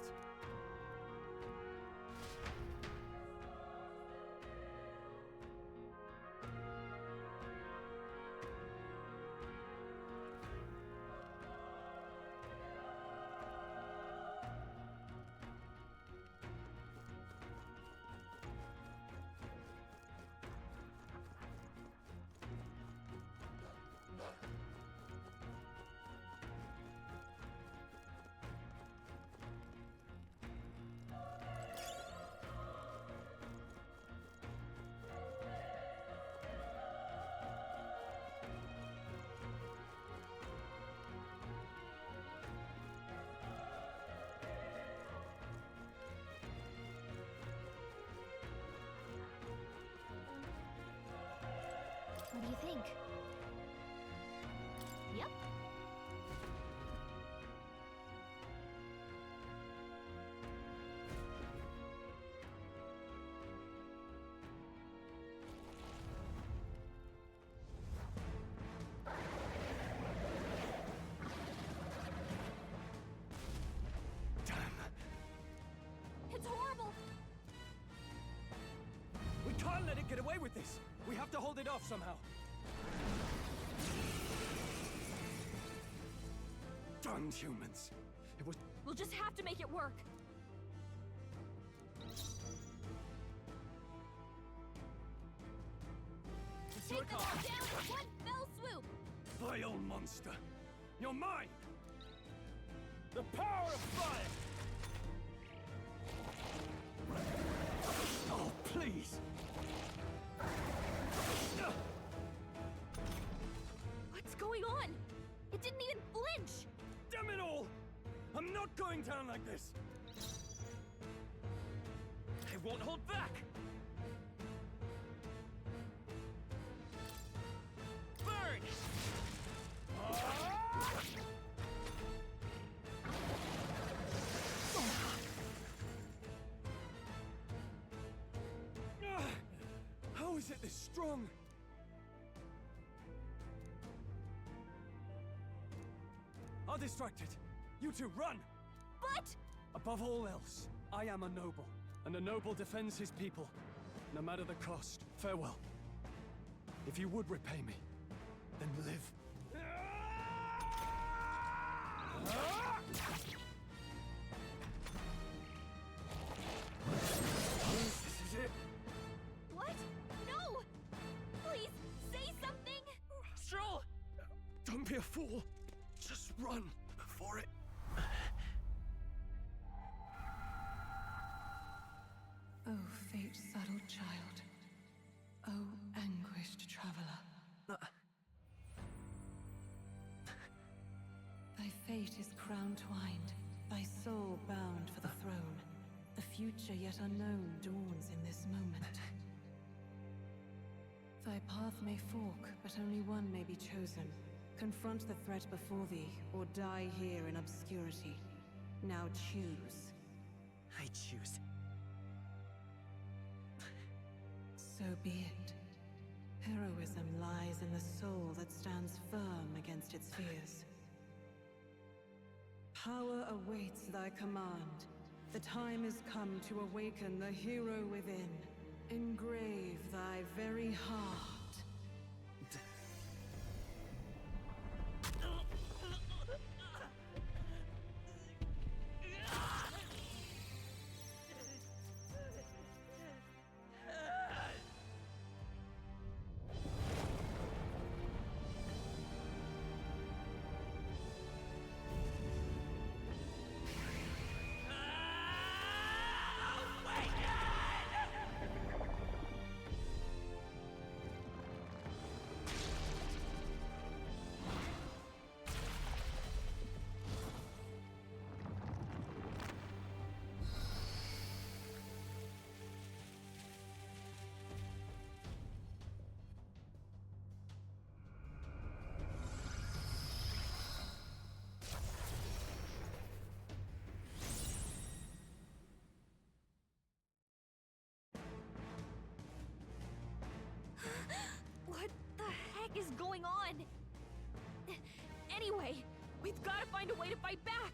What do you think? Yep. It's horrible. We can't let it get away with this. We have to hold it off somehow. Damned humans. It was... We'll just have to make it work. Take them all down in one fell swoop. Vile monster. You're mine. The power of fire. Oh, please. What's going on? It didn't even flinch. Damn it all! I'm not going down like this. I won't hold back! Burn! How is it this strong? are distracted. You two, run! But... Above all else, I am a noble, and a noble defends his people, no matter the cost. Farewell. If you would repay me, then live. This is it. What? No! Please, say something! Stroll! Don't be a fool. Just run for it. Oh, fate-saddled child. Oh, anguished traveler. Thy fate is crown-twined, thy soul bound for the throne. The future yet unknown dawns in this moment. Thy path may fork, but only one may be chosen. Confront the threat before thee, or die here in obscurity. Now choose. I choose. So be it. Heroism lies in the soul that stands firm against its fears. Power awaits thy command. The time is come to awaken the hero within. Engrave thy very heart. What the heck is going on? Anyway, we've got to find a way to fight back!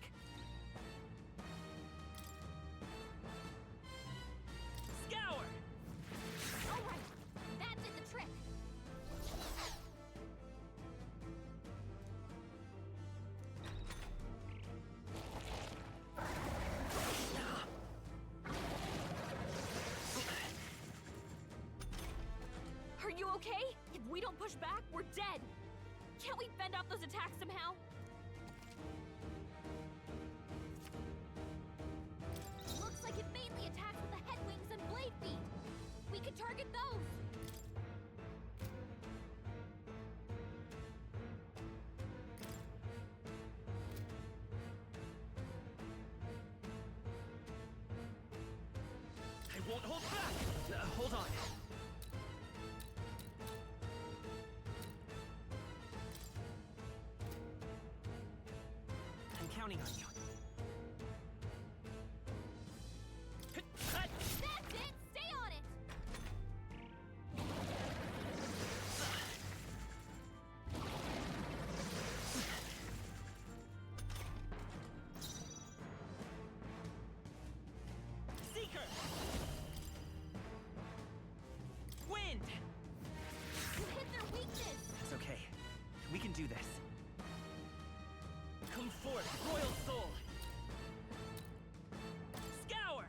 Scour! Alright, that did the trick! Are you okay? If we don't push back, we're dead! Can't we fend off those attacks somehow? Looks like it mainly attacks with the head wings and blade feet. We could target those! I won't hold back! Hold on. I'm counting on you. That's it! Stay on it! Seeker! Wind! You hit their weakness! It's okay. We can do this. Come forth, Royal Soul! Scour!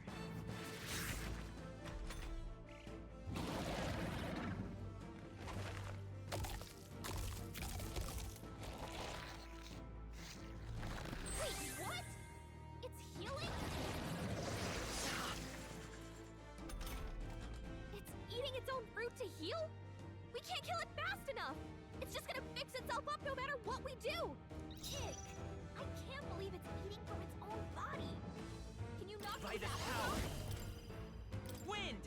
Wait, what? It's healing? It's eating its own fruit to heal? We can't kill it fast enough! It's just gonna fix itself up no matter what we do! Ick! I can't believe it's eating from its own body! Can you knock By it this out? power! Wind!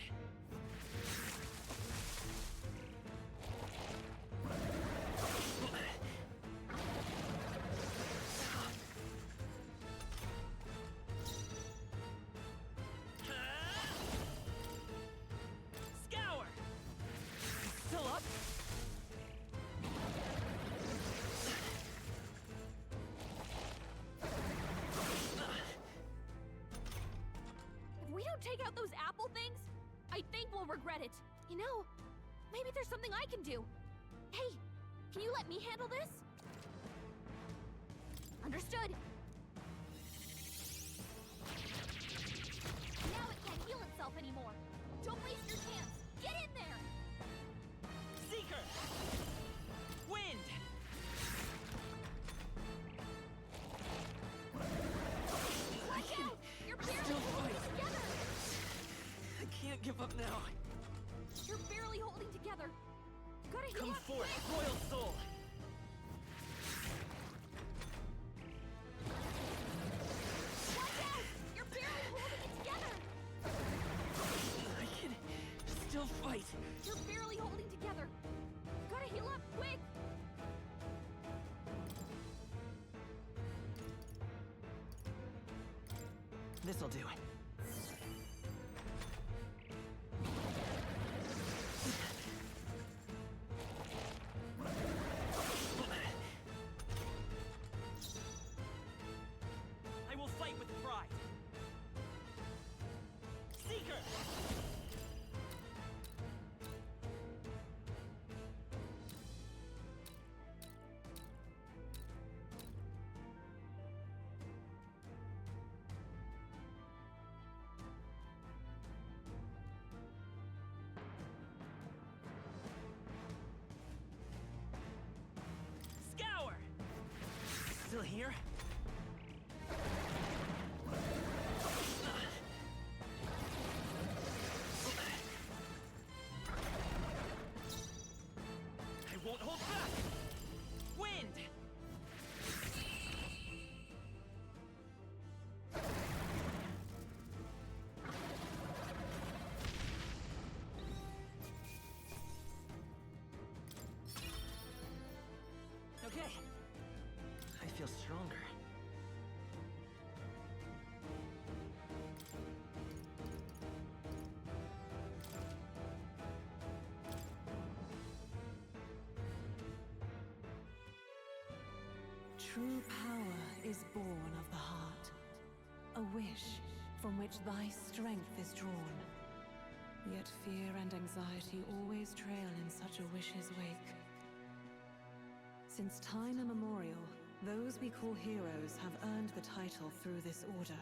Scour! Still up? take out those apple things, I think we'll regret it. You know, maybe there's something I can do. Hey, can you let me handle this? Understood. Now it can't heal itself anymore. Don't waste your chance. Get in there! Seeker! Wind! Watch out! You're barely still holding fight. together! I can't give up now. You're barely holding together. You gotta heal Come up forth, quick. Royal Soul! Watch out! You're barely holding it together! I can still fight. You're barely holding together. You gotta heal up quick. This'll do it. I will fight with pride. Seeker! Scour! Still here? I won't hold back! Wind! Okay. I feel stronger. True power is born of the heart, a wish from which thy strength is drawn. Yet fear and anxiety always trail in such a wish's wake. Since time immemorial, those we call heroes have earned the title through this order.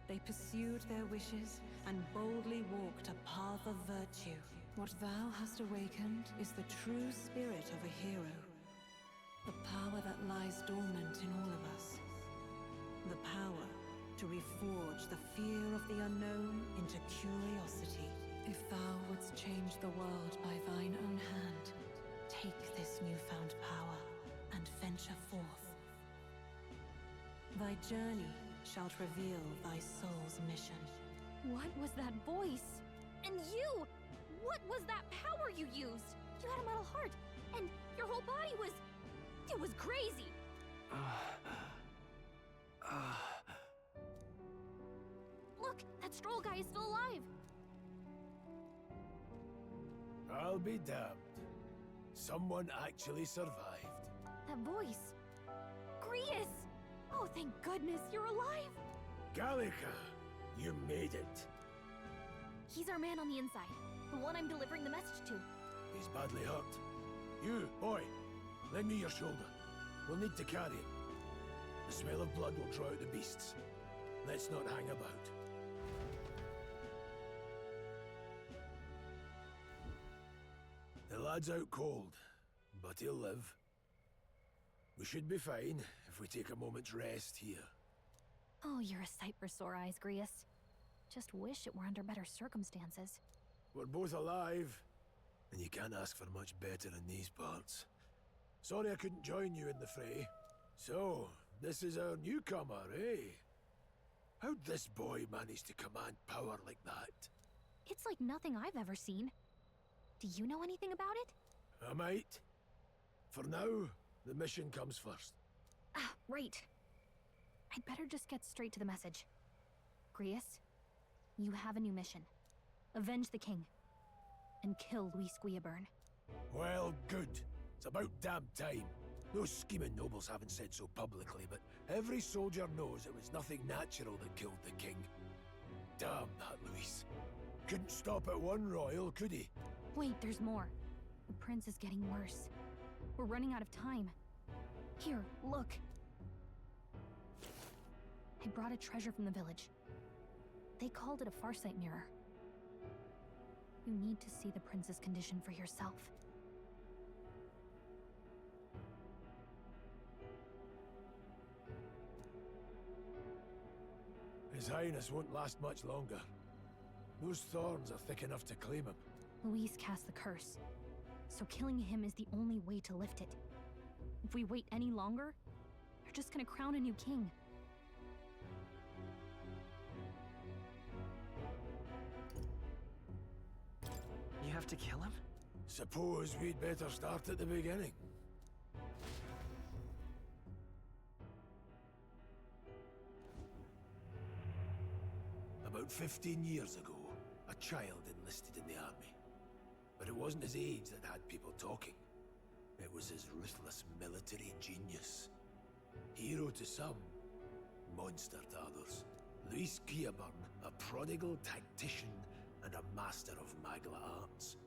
They pursued their wishes and boldly walked a path of virtue. What thou hast awakened is the true spirit of a hero. The power that lies dormant in all of us. The power to reforge the fear of the unknown into curiosity. If thou wouldst change the world by thine own hand, take this newfound power and venture forth. Thy journey shalt reveal thy soul's mission. What was that voice? And you! What was that power you used? You had a metal heart, and your whole body was... It was crazy! Look, that Stroll guy is still alive! I'll be damned. Someone actually survived. That voice... Grius! Oh, thank goodness, you're alive! Gallica, you made it. He's our man on the inside, the one I'm delivering the message to. He's badly hurt. You, boy, lend me your shoulder. We'll need to carry him. The smell of blood will draw out the beasts. Let's not hang about. The lad's out cold, but he'll live. We should be fine if we take a moment's rest here. Oh, you're a sight for sore eyes, Grius. Just wish it were under better circumstances. We're both alive, and you can't ask for much better in these parts. Sorry I couldn't join you in the fray. So, this is our newcomer, eh? How'd this boy manage to command power like that? It's like nothing I've ever seen. Do you know anything about it? I might. For now, the mission comes first. Ah, right. I'd better just get straight to the message. Grius, you have a new mission. Avenge the king. And kill Luis Guillaburn. Well, good. It's about damn time. Those scheming nobles haven't said so publicly, but every soldier knows it was nothing natural that killed the king. Damn that Luis. Couldn't stop at one royal, could he? Wait, there's more. The prince is getting worse. We're running out of time. Here, look. I brought a treasure from the village. They called it a farsight mirror. You need to see the prince's condition for yourself. His Highness won't last much longer. Those thorns are thick enough to claim him. Luis cast the curse, so killing him is the only way to lift it. If we wait any longer, you're just gonna crown a new king. You have to kill him? Suppose we'd better start at the beginning. About 15 years ago, a child enlisted in the army. But it wasn't his age that had people talking. It was his ruthless military genius. Hero to some, monster to others. Luis Guillaburn, a prodigal tactician and a master of magla arts.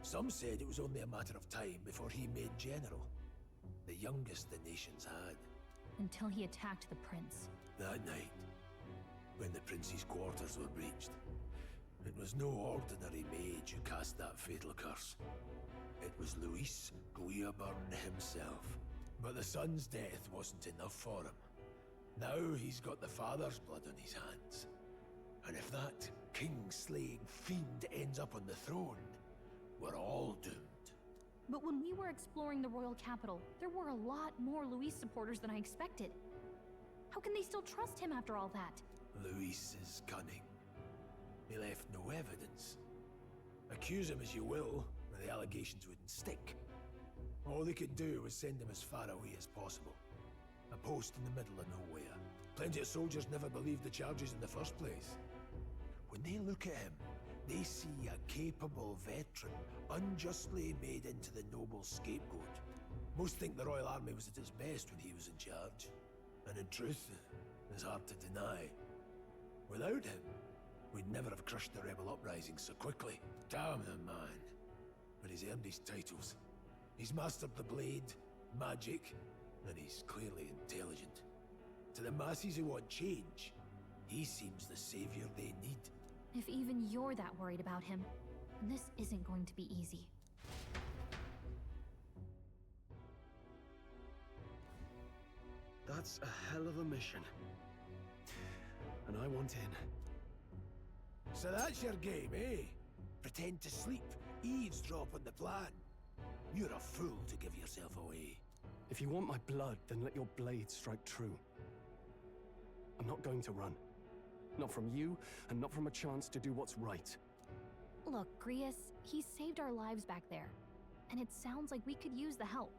Some said it was only a matter of time before he made general. The youngest the nations had. Until he attacked the prince. That night, when the prince's quarters were breached, it was no ordinary mage who cast that fatal curse. It was Luis Guillaburn himself. But the son's death wasn't enough for him. Now he's got the father's blood on his hands. And if that king-slaying fiend ends up on the throne, we're all doomed. But when we were exploring the royal capital, there were a lot more Luis supporters than I expected. How can they still trust him after all that? Luis is cunning. He left no evidence. Accuse him as you will, the allegations wouldn't stick. All they could do was send him as far away as possible. A post in the middle of nowhere. Plenty of soldiers never believed the charges in the first place. When they look at him, they see a capable veteran, unjustly made into the noble scapegoat. Most think the Royal Army was at its best when he was in charge. And in truth, it's hard to deny. Without him, we'd never have crushed the rebel uprising so quickly. Damn the man. But he's earned his titles. He's mastered the blade, magic, and he's clearly intelligent. To the masses who want change, he seems the savior they need. If even you're that worried about him, this isn't going to be easy. That's a hell of a mission. And I want in. So that's your game, eh? Pretend to sleep, eavesdrop on the plan. You're a fool to give yourself away. If you want my blood, then let your blade strike true. I'm not going to run. Not from you, and not from a chance to do what's right. Look, Grius, he saved our lives back there. And it sounds like we could use the help.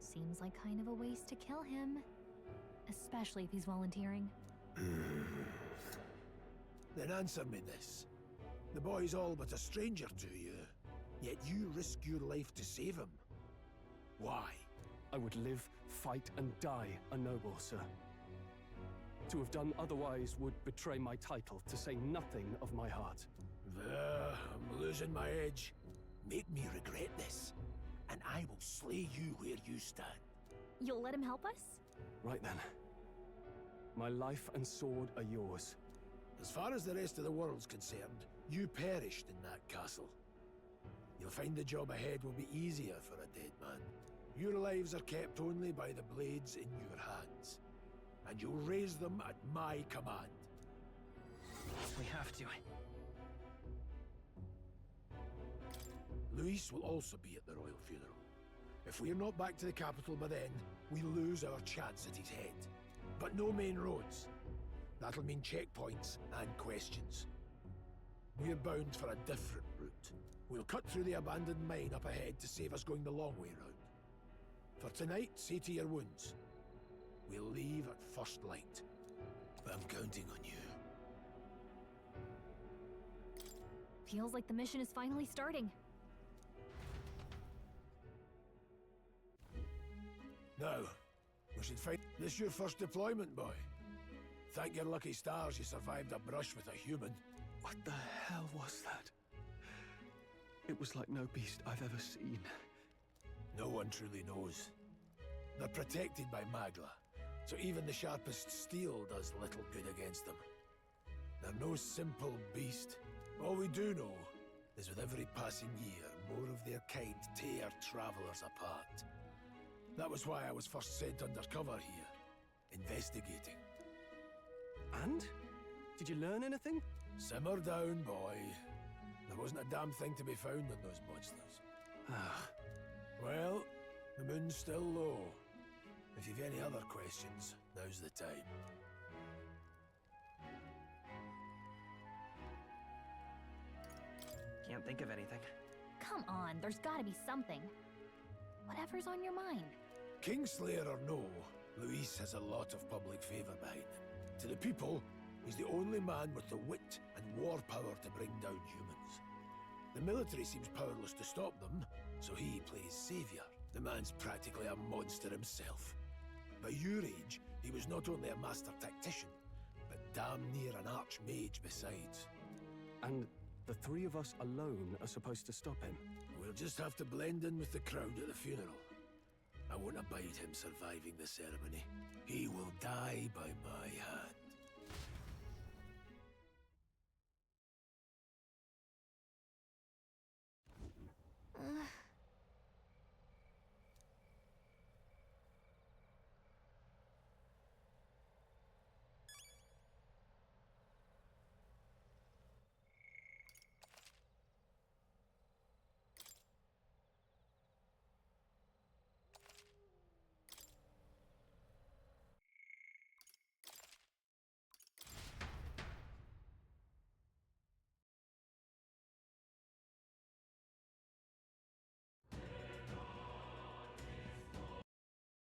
Seems like kind of a waste to kill him. Especially if he's volunteering. Then answer me this. The boy's all but a stranger to you, yet you risk your life to save him. Why? I would live, fight, and die a noble, sir. To have done otherwise would betray my title, to say nothing of my heart. I'm losing my edge. Make me regret this, and I will slay you where you stand. You'll let him help us? Right then. My life and sword are yours. As far as the rest of the world's concerned, you perished in that castle. You'll find the job ahead will be easier for a dead man. Your lives are kept only by the blades in your hands. And you'll raise them at my command. We have to. Luis will also be at the royal funeral. If we're not back to the capital by then, we lose our chance at his head. But no main roads. That'll mean checkpoints and questions. We're bound for a different route. We'll cut through the abandoned mine up ahead to save us going the long way round. For tonight, see to your wounds. We'll leave at first light. But I'm counting on you. Feels like the mission is finally starting. Now, we should find... This your first deployment, boy? Thank your lucky stars you survived a brush with a human. What the hell was that? It was like no beast I've ever seen. No one truly knows. They're protected by Magla, so even the sharpest steel does little good against them. They're no simple beast. All we do know is with every passing year, more of their kind tear travelers apart. That was why I was first sent undercover here, investigating. And? Did you learn anything? Simmer down, boy. There wasn't a damn thing to be found on those monsters. Well, the moon's still low. If you've any other questions, now's the time. Can't think of anything. Come on, there's gotta be something. Whatever's on your mind. Kingslayer or no, Luis has a lot of public favor behind him. To the people, he's the only man with the wit and war power to bring down humans. The military seems powerless to stop them, so he plays savior. The man's practically a monster himself. By your age, he was not only a master tactician, but damn near an archmage besides. And the three of us alone are supposed to stop him? We'll just have to blend in with the crowd at the funeral. I won't abide him surviving the ceremony. He will die